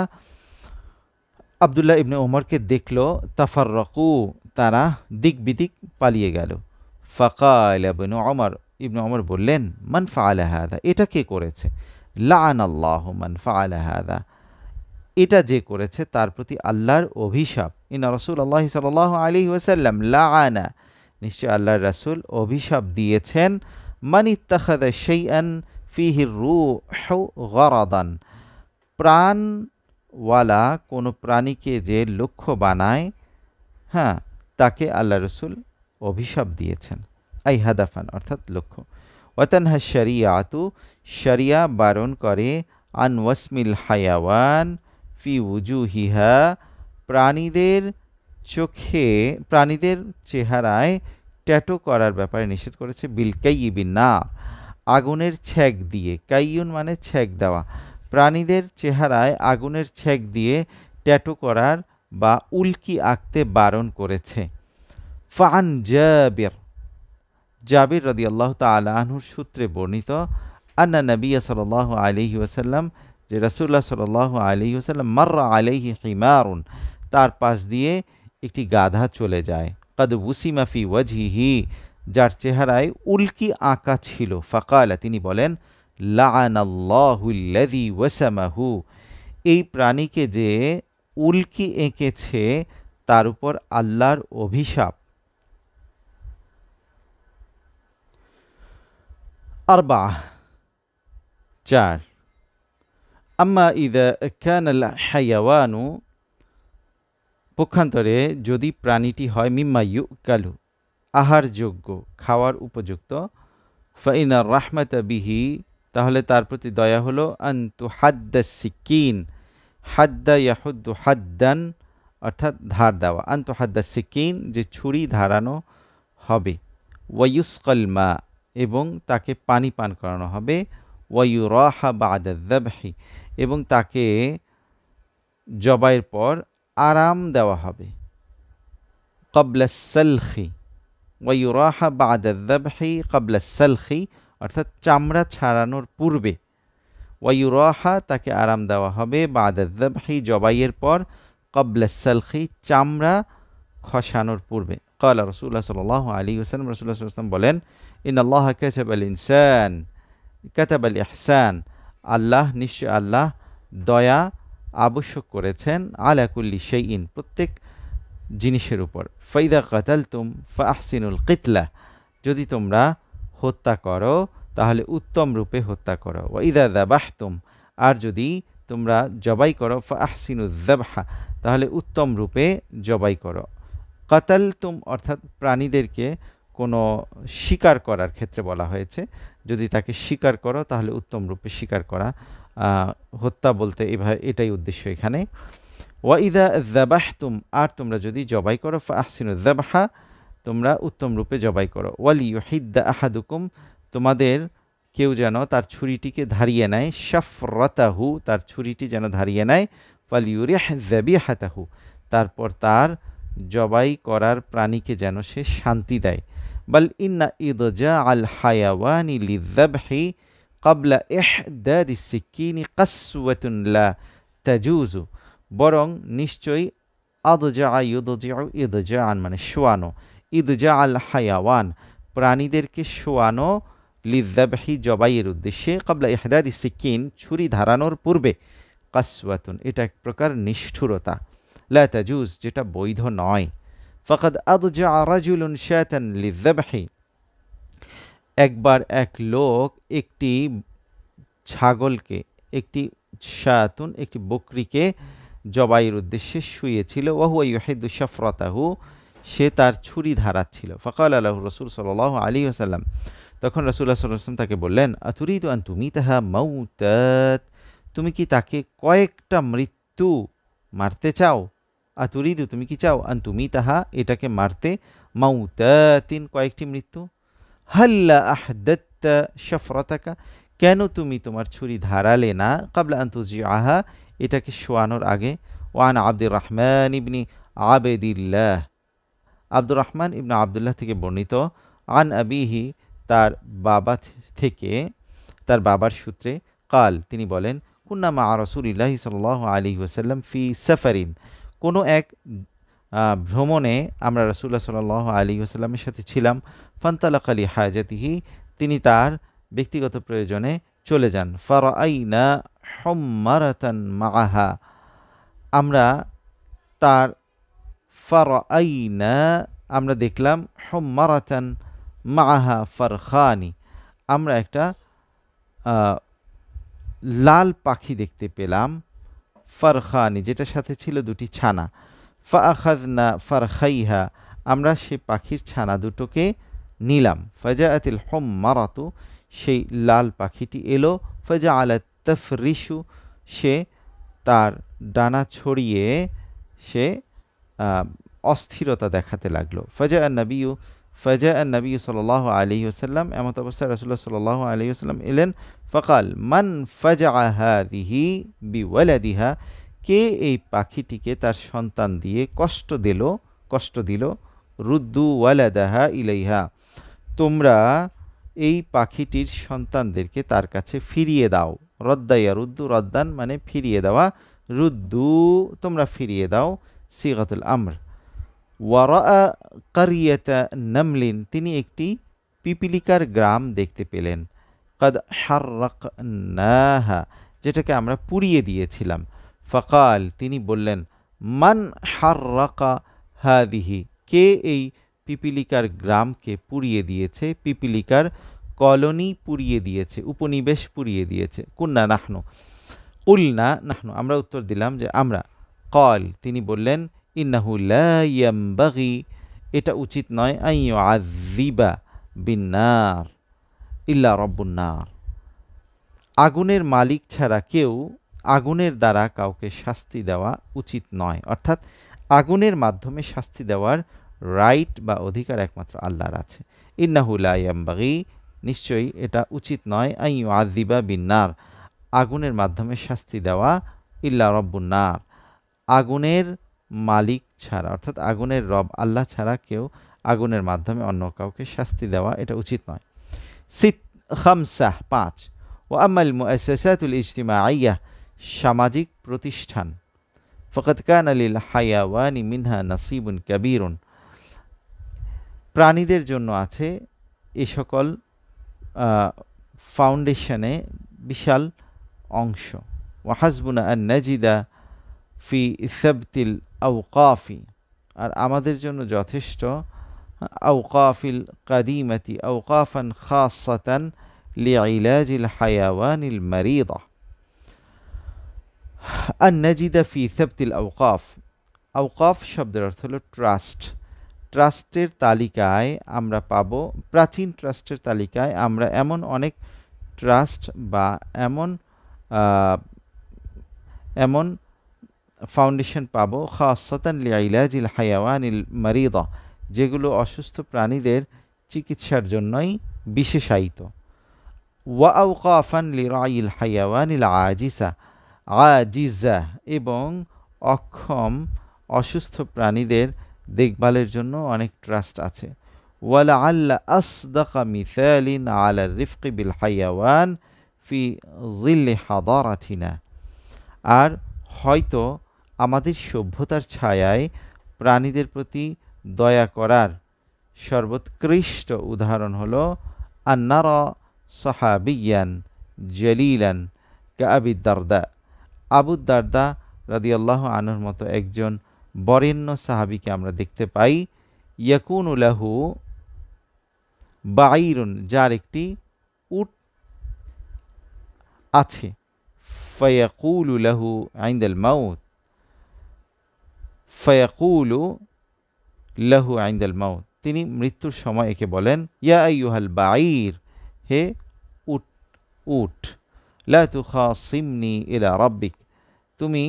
আব্দুল্লাহ ইবনে ওমরকে দেখল, তাফাররাকু তারা দিক বিদিক পালিয়ে গেল। ফাকাল ইবনে ওমর, ইবনে ওমর বললেন, মান ফাআলা হাযা, এটা কে করেছে? লাআনাল্লাহু মান ফাআলা হাযা, এটা যে করেছে তার প্রতি আল্লাহর অভিশাপ। ইন্না রাসূলুল্লাহ সাল্লাল্লাহু আলাইহি ওয়াসাল্লাম লাআনা, নিশ্চয় আল্লাহর রাসূল অভিশাপ দিয়েছেন, মান ইত্তাখাযা শাইআন ফিহি রূহু গরাদান, প্রাণওয়ালা কোনো প্রাণীকে যে লক্ষ্য বানায়, হ্যাঁ, তাকে আল্লাহ রাসূল অভিশাপ দিয়েছেন। আই হাদাফান অর্থাৎ লক্ষ্য। ওয়াতানহা শরিয়াতু, শরিয়া বারণ করে, আন ওয়াসমিল হায়াওয়ান ফি উজুহিহা, প্রাণীদের চোখে, প্রাণীদের চেহারায় ট্যাটু করার ব্যাপারে নিষেধ করেছে। বিল কাইয়িবিন নার, আগুনের ছ্যাক দিয়ে, কাইয়ুন মানে ছ্যাক দেওয়া, প্রাণীদের চেহারায় আগুনের ছ্যাক দিয়ে ট্যাটু করার বা উল্কি আঁকতে বারণ করেছে। ফান জাবির, জাবির রাদিয়াল্লাহু তাআলা আনহুর সূত্রে বর্ণিত, আন্না নবিয়্য সাল্লাল্লাহু আলাইহি ওয়াসাল্লাম, যে রাসূলুল্লাহ সাল্লাল্লাহু আলাইহি ওয়াসাল্লাম, মাররা আলাইহি হিমারুন, তার পাশ দিয়ে একটি গাধা চলে যায়। কাদ উসিমা ফি ওয়াজহিহি, যার চেহারায় উল্কি আঁকা ছিল। ফাকালা, তিনি বলেন, লাআনাল্লাহুল্লাযী ওয়াসামাহু, এই প্রাণীকে যে উল্কি এঁকেছে তার উপর আল্লাহর অভিশাপ। আরবা, 4, আম্মা ইযা কানাল হায়াওয়ানু, পক্ষান্তরে যদি প্রাণীটি হয়, মিম্মা ইউকালু আহারযোগ্য, খাওয়ার উপযুক্ত, ফাইনার রাহমাতা বিহি, তাহলে তার প্রতি দয়া হলো, আন তুহাদ্দা সিকিন, হাদ্দা ইয়াহুদ্দু হাদ্দান অর্থাৎ ধার দেওয়া, আন তুহাদ্দা সিকিন যে ছুরি ধারানো হবে, ওয়ায়ুসকাল মা এবং তাকে পানি পান করানো হবে, ওয়ায়ুরাহা বা'দা যাবহি এবং তাকে জবাইয়ের পর আরাম দেওয়া হবে, ক্বাবলা সালখি, ওয়ায়ুরাহা বা'দা যাবহি ক্বাবলা সালখি অর্থাৎ চামড়া ছাড়ানোর পূর্বে, ওয়ায়ুরাহা তাকে আরাম দেওয়া হবে, বা'দা যাবহি জবাইয়ের পর, ক্বাবলা সালখি চামড়া খসানোর পূর্বে। ক্বালা রাসূলুল্লাহ সাল্লাল্লাহু আলাইহি ওয়াসাল্লাম, রাসূলুল্লাহ সাল্লাল্লাহু আলাইহি ওয়াসাল্লাম বলেন, ইন্নাল্লাহা কাতাবাল ইহসান, আল্লাহ নিশ্চয় আল্লাহ দয়া আবশ্যক করেছেন, আলা কুল্লি শাইইন প্রত্যেক জিনিসের উপর। ফাইদা কাতালতুম ফাহসিনুল কিতলা, যদি তোমরা হত্যা করো তাহলে উত্তম রূপে হত্যা করো। ওয়া ইযা যাবাহতুম, আর যদি তোমরা জবাই করো, ফাহসিনুয যাবহা তাহলে উত্তম রূপে জবাই করো। কাতালতুম অর্থাৎ প্রাণীদেরকে কোনো শিকার করার ক্ষেত্রে বলা হয়েছে, যদি তাকে শিকার করো তাহলে উত্তম রূপে শিকার করা। হত্যা বলতে এটাই উদ্দেশ্য এখানে। ওয়াইদা যাবাহতুম, আর তোমরা যদি জবাই করো, ফাহসিনু যাবহা, তোমরা উত্তম রূপে জবাই করো। ওয়ালি ইউহিদ্দা আহাদুকুম, তোমাদের কেউ যেন তার ছুরিটিকে ধারিয়ে নেয়, শাফরাতাহু, তার ছুরিটি যেন ধারিয়ে নেয়, ফালিউরিহ যাবিহাতাহু, তারপর তার জবাই করার প্রাণীকে যেন সে শান্তি দেয়। বাল ইন্না ইদজা আল হায়াওয়ানি লিযাবহি ক্বাবলা ইহদাদিস সিকিনি কাসওয়াতুন লা তাজুজু, বরং নিশ্চয়ই আদজা ইউদজিউ, ইদজাআন মানে শোয়ানো, ইদজা আল হায়াওয়ান প্রাণীদেরকে শোয়ানো, লিযাবহি জবাইয়ের উদ্দেশ্যে, ক্বাবলা ইহদাদিস সিকিন ছুরি ধারানোর পূর্বে, কাসওয়াতুন এটা এক প্রকার নিষ্ঠুরতা, লা তাজুজ যেটা বৈধ নয়। ফাকাদ আদজা রাজুলুন শাতান লিযাবহি, একবার এক লোক একটি ছাগলকে, একটি শাতুন একটি বকরিকে জবাইয়ের উদ্দেশ্যে শুয়েছিল। ওয়াহুয়া ইউহিদ্দু শাফরাতাহু, সে তার ছুরি ধারাচ্ছিল। ফাকালা লাহু রাসূল সাল্লাল্লাহু আলাইহি ওয়াসাল্লাম, তখন রাসূলুল্লাহ সাল্লাল্লাহু আলাইহি ওয়াসাল্লাম তাকে বললেন, আতুরিদু আন তুমিতাহা মাউতাত, তুমি কি তাকে কয়েকটা মৃত্যু মারতে চাও? আতুরিদু তুমি কি চাও, আন তুমিতাহা এটাকে মারতে, মাউতাতিন কয়েকটি মৃত্যু। হাল্লা আহদাত্তা শাফরাতাকা, কেন তুমি তোমার ছুরি ধারালে না, ক্বাবলা আন তুজিআহা এটাকে শোয়ানোর আগে। ওয়ান আব্দুর রহমান ইবনি আবেদিল্লাহ, আব্দুর রহমান ইবনে আবদুল্লাহ থেকে বর্ণিত, আন আবিহি তার বাবা থেকে, তার বাবার সূত্রে, কাল তিনি বলেন, কুন্না মা রাসূলিল্লাহি সাল্লাল্লাহু আলাইহি ওয়াসাল্লাম ফি সাফারিন, কোনো এক ভ্রমণে আমরা রাসূলুল্লাহ সাল্লাল্লাহু আলাইহি ওয়াসাল্লামের সাথে ছিলাম। ফান্তালাকা লি হাজাতিহি, তিনি তার ব্যক্তিগত প্রয়োজনে চলে যান। ফারাআইনা হুম্মারাতান মাআহা, আমরা তার, ফারাআইনা আমরা দেখলাম, হুম্মারাতান মাআহা ফারখানি, আমরা একটা লাল পাখি দেখতে পেলাম, ফারখানি যেটার সাথে ছিল দুটি ছানা। ফাআখাযনা ফারখাইহা, আমরা সে পাখির ছানা দুটোকে নিলাম। ফাজাআতিল হুম্মারাতু, সেই লাল পাখিটি এলো। ফাজাআলাত তাফরিশু, সে তার ডানা ছড়িয়ে সে অস্থিরতা দেখাতে লাগলো। ফাজাআন নবী সাল্লাল্লাহু আলাইহি ওয়াসাল্লাম, এমত অবস্থায় রাসূলুল্লাহ সাল্লাল্লাহু আলাইহি ওয়াসাল্লাম এলেন। ফাকাল মান ফাজাআ হাযিহি বিওয়ালাদিহা, কে এই পাখিটিকে তার সন্তান দিয়ে কষ্ট দিল। রুদ্দু ওয়ালাদাহা ইলাইহা, তোমরা এই পাখিটির সন্তানদেরকে তার কাছে ফিরিয়ে দাও। রদ্দা ইয়ারুদ্দু, রদ্দান মানে ফিরিয়ে দেওয়া, রুদ্দু তোমরা ফিরিয়ে দাও, সিগাতুল আমর। ওয়ারাআ কারিয়াতা নামলিন, তিনি একটি পিপিলিকার গ্রাম দেখতে পেলেন। কাদ হাররাকনাহা, যেটাকে আমরা পুড়িয়ে দিয়েছিলাম। ফাকাল, তিনি বললেন, মান হাররাকা হাদিহি, কে এই পিপিলিকার গ্রামকে পুড়িয়ে দিয়েছে, পিপিলিকার কলোনি পুড়িয়ে দিয়েছে, উপনিবেশ পুড়িয়ে দিয়েছে। কুন্না নাহনু, কুলনা নাহনু, আমরা উত্তর দিলাম যে আমরা। কল, তিনি বললেন, ইন্নাহু লা ইয়ামবাগি, এটা উচিত নয়, আন ইউআযযিবা বিন্নার ইল্লা রাব্বুন নার, আগুনের মালিক ছাড়া কেউ, আগুনের দ্বারা কাউকে শাস্তি দেওয়া উচিত নয়, অর্থাৎ আগুনের মাধ্যমে শাস্তি দেওয়ার রাইট বা অধিকার একমাত্র আল্লাহর আছে। ইন্নাহু লা ইয়ামবাগি, নিশ্চয়ই এটা উচিত নয়, আন ইউআযযিবা বিন্নার, আগুনের মাধ্যমে শাস্তি দেওয়া, ইল্লা রাব্বুন নার, আগুনের মালিক ছাড়া, অর্থাৎ আগুনের রব আল্লাহ ছাড়া কেউ আগুনের মাধ্যমে অন্য কাউকে শাস্তি দেওয়া এটা উচিত নয়। খামসা ৫, ওয়া আম্মাল মুআসসাসাতুল ইজতিমাইয়া, সামাজিক প্রতিষ্ঠান, ফাকাদ কানা লিল হায়াওয়ানি মিনহা নাসিবুন কাবীরুন, প্রাণীদের জন্য আছে এ সকল ফাউন্ডেশনে বিশাল অংশ। ওয়া হাসবুনা আন নাজিদা ফি সাবতিল আওকাফি, আর আমাদের জন্য যথেষ্ট, আওকাফিল কাদিমাতি আওকাফান খাসাতান লিইলাজিল হায়াওয়ানিল মারিদা। আন নাজিদা ফি সাবতিল আওকাফ, আওকাফ শব্দের অর্থ হলো ট্রাস্ট, ট্রাস্টের তালিকায় আমরা পাব, প্রাচীন ট্রাস্টের তালিকায় আমরা এমন অনেক ট্রাস্ট বা এমন এমন ফাউন্ডেশন পাবো খাসাতান লিইলাজিল হায়াওয়ানিল মারিদা, যেগুলো অসুস্থ প্রাণীদের চিকিৎসার জন্যই বিশেষায়িত। ওয়া আওকাফান লিরাইল হায়াওয়ানিল আজিজা, এবং অক্ষম অসুস্থ প্রাণীদের দেখভালের জন্য অনেক ট্রাস্ট আছে। ওয়ালা আল্লা আসদাকা মিসালিন আলা রিফকি বিল হায়াওয়ান ফি জিল্লি হাদারাতিনা, আর হয়তো আমাদের সভ্যতার ছায়ায় প্রাণীদের প্রতি দয়া করার সর্বোৎকৃষ্ট উদাহরণ হলো আন্নারা সাহাবিয়ান জলিলান কাআবি দারদা, আবু দারদা রাদিয়াল্লাহু আনহুর মতো একজন বরেণ্য সাহাবীকে আমরা দেখতে পাই, ইয়াকুনু লাহু বাঈরুন, যার একটি উট আছে, ফায়াকুলু লাহু ইনদাল মাউত, ফায়াকুলু লাহু ইনদাল মাউত, তিনি মৃত্যুর সময় একে বলেন, ইয়া আইয়ুহাল বাঈর, হে উট উট, লা তুখাসিমনি ইলা রাব্বিক, তুমি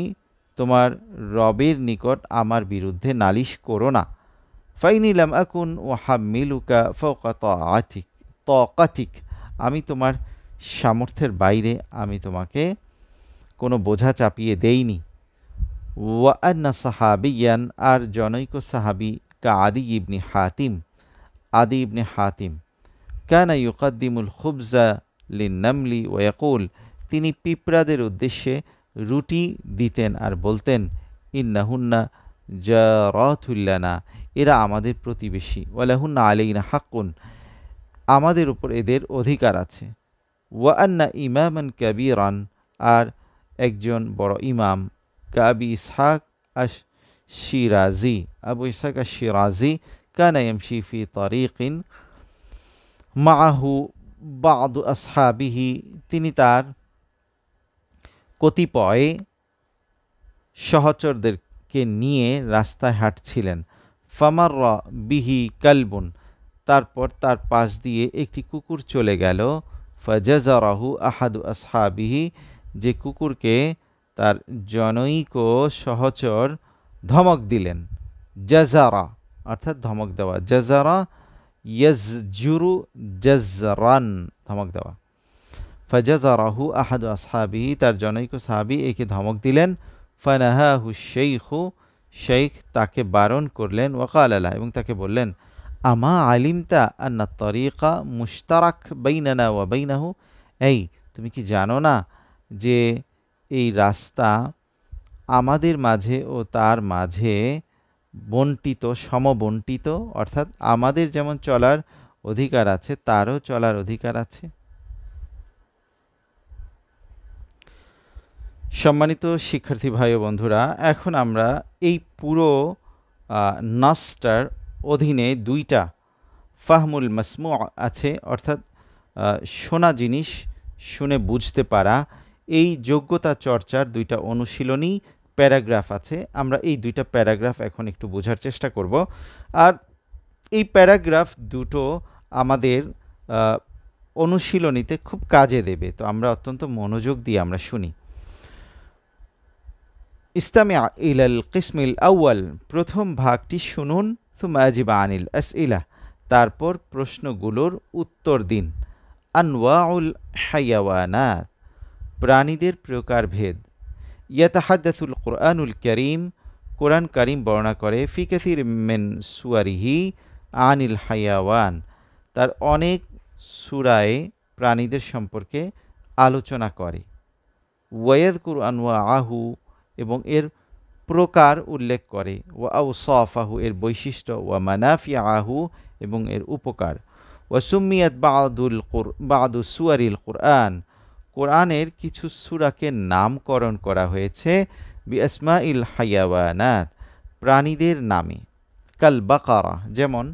তোমার রবের নিকট আমার বিরুদ্ধে নালিশ করো না। ফাইনি লাম আকুন উহাম্মিলুকা ফাওকা তাকাতিক, আমি তোমার সামর্থ্যের বাইরে আমি তোমাকে কোনো বোঝা চাপিয়ে দেইনি। ওয়া আন্না সাহাবিয়ান, আর জনৈক সাহাবি কা আদি ইবনে হাতিম, আদি ইবনে হাতিম, কানা ইউকাদ্দিমুল খুবজা লিন্নামলি ওয়া ইয়াকুল, তিনি পিঁপড়াদের উদ্দেশ্যে রুটি দিতেন আর বলতেন, ইন্নাহুন্না জারাতুল্লানা, এরা আমাদের প্রতিবেশী, ওয়ালাহুন্না আলাইনা হাক্কুন, আমাদের উপর এদের অধিকার আছে। ওয়া আন্না ইমামান কাবীরান, আর একজন বড় ইমাম, কাবি ইসহাক আশ-শিরাজি, আবু ইসহাক আশ-শিরাজি, কানা ইয়ামশি ফি তারিকিন মাআহু বা'দু আসহাবিহি, তিনি তার কতিপয় সহচরদেরকে নিয়ে রাস্তায় হাঁটছিলেন। ফামাররা বিহি কালবুন, তারপর তার পাশ দিয়ে একটি কুকুর চলে গেল। ফাজাজারাহু আহাদু আসহাবিহি, যে কুকুরকে তার জনৈক সহচর ধমক দিলেন। জাজারা অর্থাৎ ধমক দেওয়া, জাজারা ইয়াজজুরু জাজরান, ধমক দেওয়া। ফাজাজারাহু আহাদু আসহাবিহি, তার জনৈক সাহাবী একে ধমক দিলেন। ফানাহাহু শাইখু, শাইখ তাকে বারণ করলেন। ওয়াকালা লাহু, এবং তাকে বললেন, আমা আলিমতা আন্না তরিকা মুশতারাক বাইনানা ওয়া বাইনাহু, এই তুমি কি জানো না যে এই রাস্তা আমাদের মাঝে ও তার মাঝে বন্টিত, সমবন্টিত, অর্থাৎ আমাদের যেমন চলার অধিকার আছে তারও চলার অধিকার আছে। সম্মানিত শিক্ষার্থী ভাই ও বন্ধুরা, এখন আমরা এই পুরো নাসটার অধীনে দুইটা ফাহমুল মাসমু আছে, অর্থাৎ শোনা জিনিস শুনে বুঝতে পারা, এই যোগ্যতা চর্চার দুইটা অনুশীলনী প্যারাগ্রাফ আছে। আমরা এই দুইটা প্যারাগ্রাফ এখন একটু বোঝার চেষ্টা করব, আর এই প্যারাগ্রাফ দুটো আমাদের অনুশীলনীতে খুব কাজে দেবে। তো আমরা অত্যন্ত মনোযোগ দিয়ে আমরা শুনি। ইস্তামি' ইলাল কিসমিল আউয়াল, প্রথম ভাগটি শুনুন। সুম্মা আজিব আনিল আসইলা, তারপর প্রশ্নগুলোর উত্তর দিন। আনওয়াউল হায়াওয়ানাত, প্রাণীদের প্রকারভেদ। ইয়াতাহাদ্দাসুল কুরআনুল কারীম, কোরআন কারীম বর্ণনা করে, ফি কাসীর মিন সুয়ারিহি আনিল হায়াওয়ান, তার অনেক সূরায়ে প্রাণীদের সম্পর্কে আলোচনা করে। ওয়ায়াযকুরু আনওয়াআহু, এবং এর প্রকার উল্লেখ করে। ওয়া আওসাফাহু, এর বৈশিষ্ট্য। ওয়া মানাফিআহু, এবং এর উপকার। ওয়া সুম্মিয়াত বা'দু সুয়ারিল কুরআন, কোরআনের কিছু সূরাকে নামকরণ করা হয়েছে বিআসমাইল হায়াওয়ানাত, প্রাণীদের নামে। কাল বাকারা, যেমন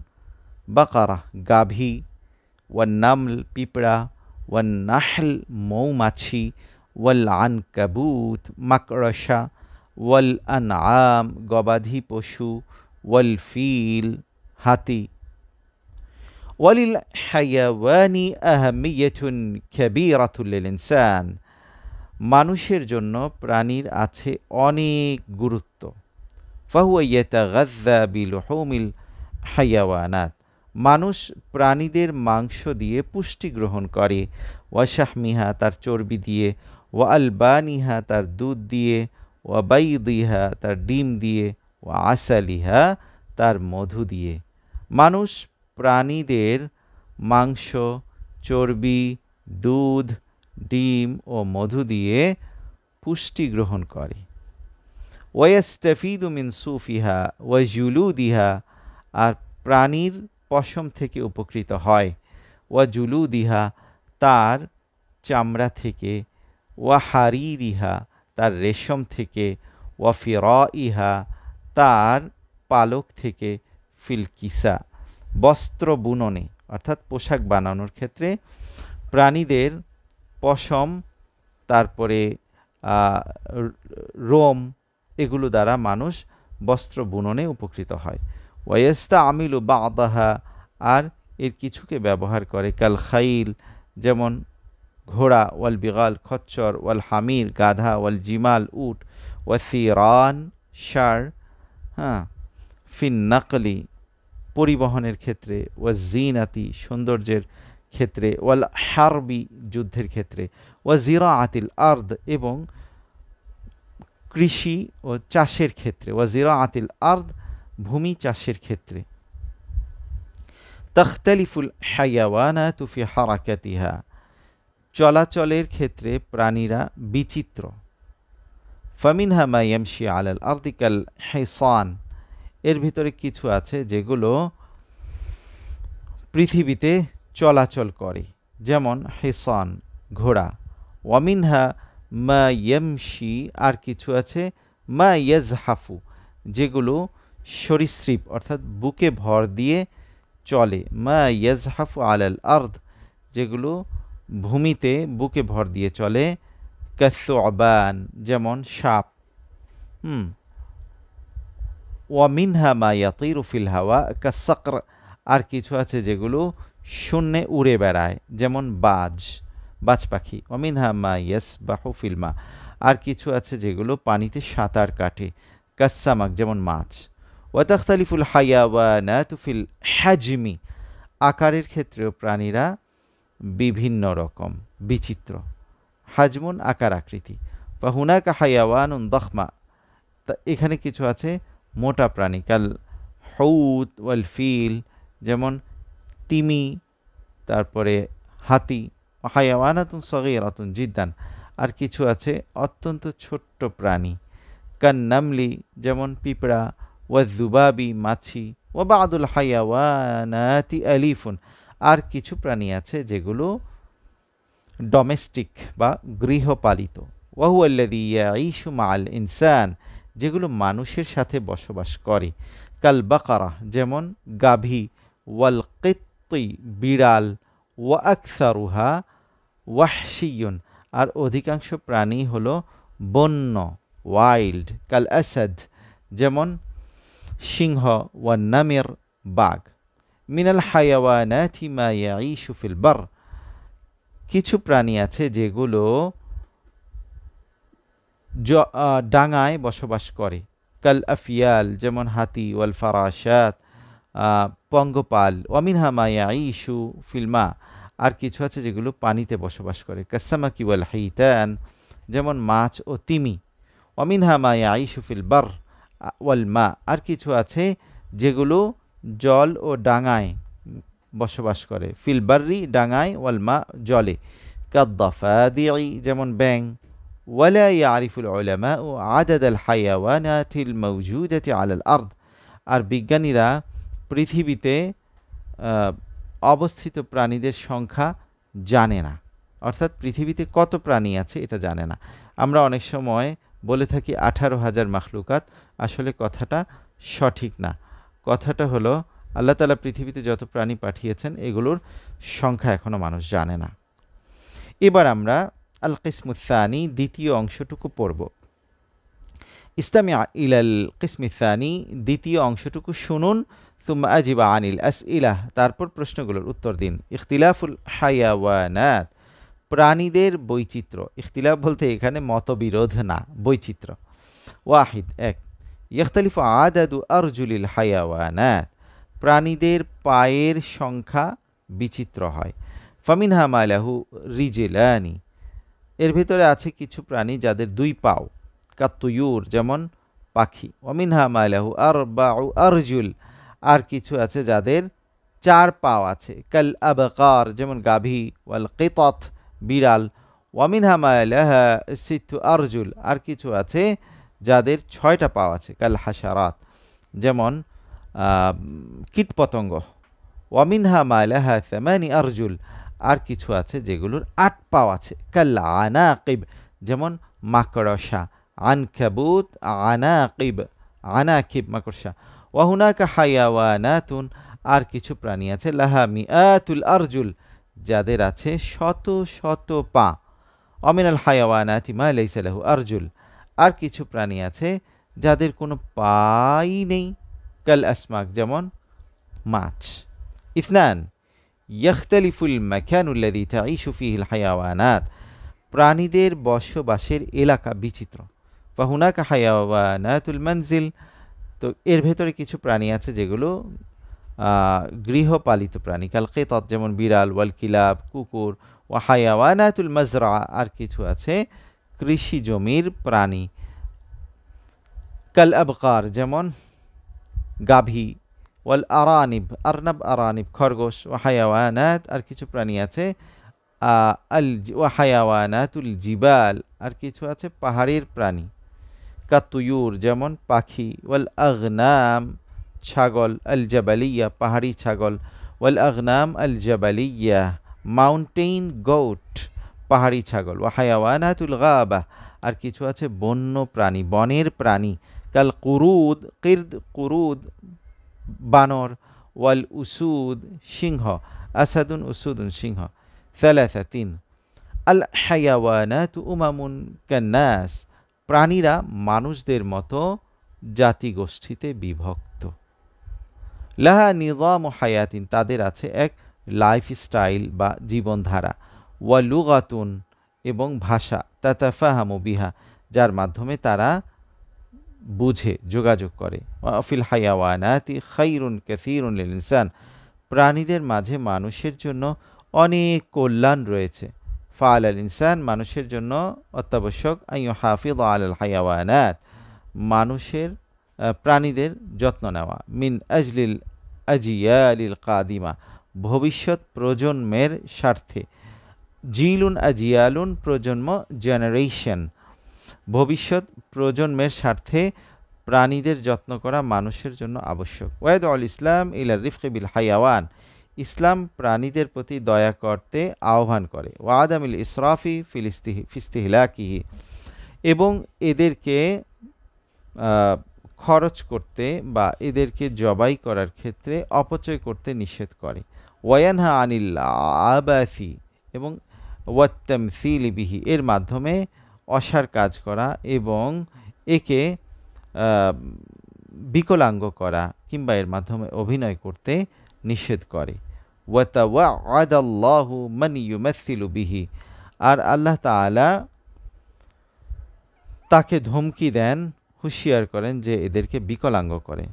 বাকারা গাভী, ওয়ান নামল পিঁপড়া, ওয়ান নাহল মৌমাছি, ওয়াল আনকাবুত মাকড়সা, ওয়াল আনআম গবাদি পশু, ওয়াল ফিল হাতি। ওয়ালিল হায়াওয়ানি আহামিয়াতুন কাবীরাতুন লিল ইনসান, মানুষের জন্য প্রাণীর আছে অনেক গুরুত্ব। ফাহুয়া ইয়াতাগাযযা বিলুহুমিল হায়াওয়ানাত, মানুষ প্রাণীদের মাংস দিয়ে পুষ্টি গ্রহণ করে, ওয়া শাহমিহা তার চর্বি দিয়ে, ওয়া আলবানিহা তার দুধ দিয়ে, ওয়া বাইদিহা তার ডিম দিয়ে, ওয়া আসালিহা তার মধু দিয়ে। মানুষ প্রাণীদের মাংস, চর্বি, দুধ, ডিম ও মধু দিয়ে পুষ্টি গ্রহণ করে। ওয়াস্তাফিদু মিন সুফিহা ওয়া জুলুদিহা, আর প্রাণীর পশম থেকে উপকৃত হয়, ওয়া জুলুদিহা তার চামড়া থেকে, ওয়া হারিরিহা তার রেশম থেকে, ওয়া ফিরাইহা তার পালক থেকে, ফিল কিসা বস্ত্র বুননে অর্থাৎ পোশাক বানানোর ক্ষেত্রে প্রাণীদের পশম, তারপরে রোম, এগুলো দ্বারা মানুষ বস্ত্র বুননে উপকৃত হয়। ওয়াস্তাআমিলু বা'দাহা, আর এর কিছুকে ব্যবহার করে, কাল খাইল যেমন ঘোড়া, ওয়াল বিগাল খচ্চর, ওয়াল হামির গাধা, ওয়াল জিমাল উট, ওয়াসিরান ষাঁড়, ফিন নাকলি পরিবহনের ক্ষেত্রে, ওয়াজিনাতি সৌন্দর্যের ক্ষেত্রে, ওয়াল হারবি যুদ্ধের ক্ষেত্রে, ওয়াজিরাআতিল আরদ এবং কৃষি ও চাষের ক্ষেত্রে, ওয়াজিরাআতিল আরদ ভূমি চাষের ক্ষেত্রে। তাখতালিফুল হায়াওয়ানাতু ফি হারাকাতিহা, চলাচলের ক্ষেত্রে প্রাণীরা বিচিত্র। ফামিনহা মা ইয়ামশি আলাল আরদি কাল হিসান, এর ভিতরে কিছু আছে যেগুলো পৃথিবীতে চলাচল করে, যেমন হিসান ঘোড়া। ওয়ামিনহা মা ইয়ামশি, আর কিছু আছে মা ইয়াজহাফু, যেগুলো সরীসৃপ অর্থাৎ বুকে ভর দিয়ে চলে। মা ইয়াজহাফু আলাল আরদ, যেগুলো ভূমিতে বুকে ভর দিয়ে চলে। কাসুবান যেমন সাপ। ওয়ামিনহা মা ইয়াতিরু ফিল হাওয়া কাসসাকর, আর কিছু আছে যেগুলো শূন্যে উড়ে বেড়ায়, যেমন বাজ পাখি। ওয়ামিনহা মা ইয়াসবাহু ফিল মা, আর কিছু আছে যেগুলো পানিতে সাঁতার কাটে, কাসসামাক যেমন মাছ। ওয়া তাখতালিফুল হায়াওয়ানাতু ফিল হাজমি, আকারের ক্ষেত্রেও প্রাণীরা বিভিন্ন রকম বিচিত্র। হাজমুন আকার আকৃতি। বা হুনাকা হায়াওয়ানুন দখমা, তা এখানে কিছু আছে মোটা প্রাণী, কাল হউত ওয়াল ফিল যেমন তিমি, তারপরে হাতি। হায়াওয়ানাতুন সগীরাতুন জিদ্দান, আর কিছু আছে অত্যন্ত ছোট্ট প্রাণী, কান নামলি যেমন পিঁপড়া, ওয়াজুবাবি মাছি, ওয়া বাদুল হায়াওয়ানাতি আলিফুন, আর কিছু প্রাণী আছে যেগুলো ডোমেস্টিক বা গৃহপালিত। ওয়াহুয়া আল্লাযী ইয়াঈশু মাআল ইনসান, যেগুলো মানুষের সাথে বসবাস করে, কাল বাকারা যেমন গাভী, ওয়াল কিত্তি বিড়াল, ওয়া আকসারুহা ওয়াহশিয়ুন, আর অধিকাংশ প্রাণী হলো বন্য ওয়াইল্ড, কাল আসাদ যেমন সিংহ, ওয়া নামির বাঘ। মিনাল হায়াওয়ানাতি মা ইয়াঈশু ফিল বার, কিছু প্রাণী আছে যেগুলো ডাঙায় বসবাস করে, কাল আফিয়াল যেমন হাতি, ওয়াল ফারাশাত পঙ্গপাল। ওয়ামিনহা মা ইয়াঈশু ফিল মা, আর কিছু আছে যেগুলো পানিতে বসবাস করে, কাসসামাকি ওয়াল হাইতান যেমন মাছ ও তিমি। ওয়ামিনহা মা ইয়াঈশু ফিল বার ওয়াল মা, আর কিছু আছে যেগুলো জল ও ডাঙায় বসবাস করে, ফিল বাররি ডাঙায়, ওয়াল মা জলে, কাদ্দাফাদিঈ যেমন ব্যাং। ওয়ালা ইয়ারিফুল উলামাউ আদাদাল হায়াওয়ানাতিল মাওজুদাতি আলাল আরদ, আর বিজ্ঞানীরা পৃথিবীতে অবস্থিত প্রাণীদের সংখ্যা জানে না, অর্থাৎ পৃথিবীতে কত প্রাণী আছে এটা জানে না। আমরা অনেক সময় বলে থাকি 18,000 মাখলুকাত, আসলে কথাটা সঠিক না। কথাটা হলো আল্লাহ তাআলা পৃথিবীতে যত প্রাণী পাঠিয়েছেন এগুলোর সংখ্যা এখনো মানুষ জানে না। এবার আমরা আল কিসমুস সানি দ্বিতীয় অংশটুকু পড়ব। ইস্তামিআ ইলাল কিসমিস সানি, দ্বিতীয় অংশটুকু শুনুন। সুম্মা আজিবা আনিল আসইলাহ, তারপর প্রশ্নগুলোর উত্তর দিন। ইখতিলাফুল হায়াওয়ানাত, প্রাণীদের বৈচিত্র্য, ইখতিলাফ বলতে এখানে মতবিরোধ না, বৈচিত্র্য। ওয়াহিদ এক, ইখতালিফু আদাদু আরজুলিল হায়াওয়ানাত, প্রাণীদের পায়ের সংখ্যা বিচিত্র হয়। ফামিনহা মা লাহু রিজলানি, এর ভিতরে আছে কিছু প্রাণী যাদের দুই পাও, কাত্তুয়ুর যেমন পাখি। ওয়ামিনহা মা লাহু আরবাউ আরজুল, আর কিছু আছে যাদের চার পাও আছে, কাল আবকার যেমন গাভী, ওয়াল কিতাত বিড়াল। ওয়ামিনহা মা লাহা সিত্তু আরজুল, আর কিছু আছে যাদের ছয়টা পাও আছে, কাল হাসারাত যেমন কীটপতঙ্গ। ওয়ামিনহা মা লাহা সামানি আরজুল, আর কিছু আছে যেগুলোর ৮ পাও আছে, কাল আনাকিব যেমন মাকড়সা, আনকাবুত আনাকিব, আনাকিব মাকড়সা। ওয়াহুনাকা হায়াওয়ানাতুন, আর কিছু প্রাণী আছে, লাহা মিআতুল আরজুল, যাদের আছে শত শত পা। অমিনাল হায়াওয়ানাতি মা লাইসা লাহু আরজুল, আর কিছু প্রাণী আছে যাদের কোনো পাই নেই, কাল আসমাক যেমন মাছ। ইসনান, ইয়াখতালিফুল মাকানুল্লাযী তাঈশু ফীহিল হায়াওয়ানাত, প্রাণীদের বসবাসের এলাকা বিচিত্র। ফাহুনাকা হায়াওয়ানাতুল মানজিল, তো এর ভেতরে কিছু প্রাণী আছে যেগুলো গৃহপালিত প্রাণী, কাল কিতাত যেমন বিড়াল, ওয়াল কিলাব কুকুর, ওয়া হায়াওয়ানাতুল মাজরা, আর কিছু আছে কৃষি জমির প্রাণী, কাল আবকার যেমন গাভী, ওয়াল আরানিব আরনাব আরানিব খরগোশ, ওয়া হায়াওয়ানাত, আর কিছু প্রাণী আছে ওয়া হায়াওয়ানাতুল জিবাল, আর কিছু আছে পাহাড়ের প্রাণী, কাতুয়ুর যেমন পাখি, ওয়াল আগনাম ছাগল, আল জাবালিয়া পাহাড়ি ছাগল, ওয়াল আগনাম আল জাবালিয়া মাউন্টেইন গোট পাহাড়ি ছাগল, ওয়া হায়াওয়ানাতুল গাবা, আর কিছু আছে বন্য প্রাণী বনের প্রাণী, কাল কুরুদ কিরদ কুরুদ বানর, ওয়াল উসুদ সিংহ, আসাদুন উসুদুন সিংহ। সালাসা তিন, আল হায়াওয়ানাতু উমামুন কান্নাস, প্রাণীরা মানুষদের মতো জাতিগোষ্ঠীতে বিভক্ত। লাহা নিজামু হায়াতিন, তাদের আছে এক লাইফস্টাইল বা জীবনধারা। ওয়া লুগাতুন, এবং ভাষা, তাতাফাহামু বিহা, যার মাধ্যমে তারা বুঝে যোগাযোগ করে। ওয়া ফিল হায়াওয়ানাতি খাইরুন কাসীরুন লিল ইনসান, প্রাণীদের মাঝে মানুষের জন্য অনেক কল্যাণ রয়েছে। ফাআলাল ইনসান, মানুষের জন্য অত্যাবশ্যক, আইয়ু হাফিজ আলাল হায়াওয়ানাত, মানুষের প্রাণীদের যত্ন নেওয়া, মিন আজলিল আজিয়ালিল কাদিমা, ভবিষ্যৎ প্রজন্মের স্বার্থে। জিলুন আজিয়ালুন প্রজন্ম, জেনারেশন, ভবিষ্যৎ প্রজন্মের স্বার্থে প্রাণীদের যত্ন করা মানুষের জন্য আবশ্যক। ওয়াদ আল ইসলাম ইলা রিফকি বিল হায়াওয়ান, ইসলাম প্রাণীদের প্রতি দয়া করতে আহ্বান করে। ওয়াদামিল ইসরাফি ফিস্তিহলাকিহি, এবং এদেরকে খরচ করতে বা এদেরকে জবাই করার ক্ষেত্রে অপচয় করতে নিষেধ করে। ওয়ানহা আনিল আবাসি, এবং ওয়াত্তামসিলি বিহি, এর মাধ্যমে অসার কাজ করা এবং একে বিকলাঙ্গ করা কিংবা এর মাধ্যমে অভিনয় করতে নিষেধ করে। ওয়াতাওয়াদাল্লাহু মান ইউমাসসিলু বিহি, আর আল্লাহ তাআলা তাকে ধমকি দেন, হুঁশিয়ার করেন যে এদেরকে বিকলাঙ্গ করে।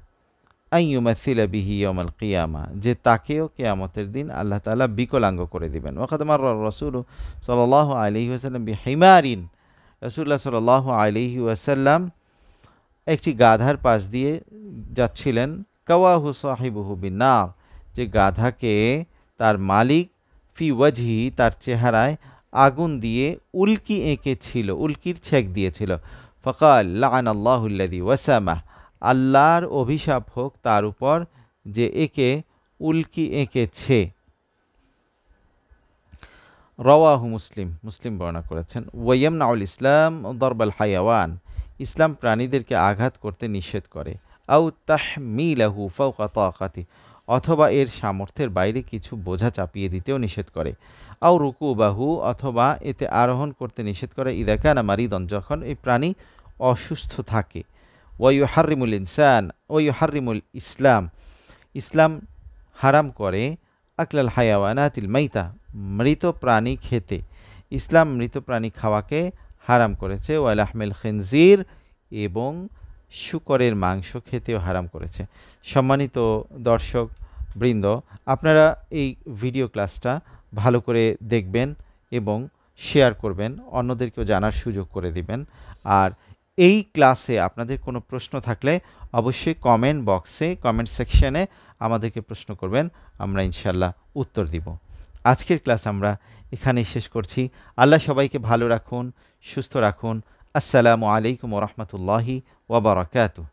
আইয়ুমাসিলা বিহি ইয়াউমাল কিয়ামা, যে তাকেও কিয়ামতের দিন আল্লাহ তাআলা বিকলাঙ্গ করে দিবেন। ওয়াকাদ মাররা রাসূল সাল্লাল্লাহু আলাইহি ওয়াসাল্লাম বিহিমারিন, রাসূলুল্লাহ সাল্লাল্লাহু আলাইহি ওয়াসাল্লাম একটি গাধার পাশ দিয়ে যাচ্ছিলেন। কাওয়াহু সাহিবুহু বিন্নার, যে গাধাকে তার মালিক ফি ওয়াজহি, তার চেহারায় আগুন দিয়ে উল্কি এঁকে ছিল, উল্কির ছেক দিয়েছিল। ফাকাল লাআনাল্লাহু আল্লাযী ওয়াসামাহ, আল্লাহর অভিশাপ হোক তার উপর যে একে উল্কি এঁকেছে। রাওয়াহু মুসলিম, মুসলিম বর্ণনা করেছেন। ওয়ায়ামনাউল ইসলাম দরবাল হায়াওয়ান, ইসলাম প্রাণীদেরকে আঘাত করতে নিষেধ করে। আউ তাহমিলাহু ফাওকা তাকাতি, অথবা এর সামর্থ্যের বাইরে কিছু বোঝা চাপিয়ে দিতেও নিষেধ করে। আউ রুকুবাহু, অথবা এতে আরোহণ করতে নিষেধ করে। ইদা কানা মারিদন, যখন এই প্রাণী অসুস্থ থাকে। ওয়াইউহারিমুল ইনসান ওয়াইউহারিমুল ইসলাম, ইসলাম হারাম করে আকলাল হায়াওয়ানাতিল মাইতা, মৃত প্রাণী খেতে। ইসলাম মৃত প্রাণী খাওয়াকে হারাম করেছে, ওয়ালাহমিল খিনজির এবং শূকরের মাংস খেতেও হারাম করেছে। সম্মানিত দর্শক বৃন্দ, আপনারা এই ভিডিও ক্লাসটা ভালো করে দেখবেন এবং শেয়ার করবেন, অন্যদেরকেও জানার সুযোগ করে দিবেন। আর এই ক্লাসে আপনাদের কোনো প্রশ্ন থাকলে অবশ্যই কমেন্ট বক্সে, কমেন্ট সেকশনে আমাদেরকে প্রশ্ন করবেন, আমরা ইনশাল্লাহ উত্তর দিব। আজকের ক্লাস আমরা এখানেই শেষ করছি। আল্লাহ সবাইকে ভালো রাখুন, সুস্থ রাখুন। আসসালামু আলাইকুম ওয়া রাহমাতুল্লাহি ওয়া বারাকাতুহু।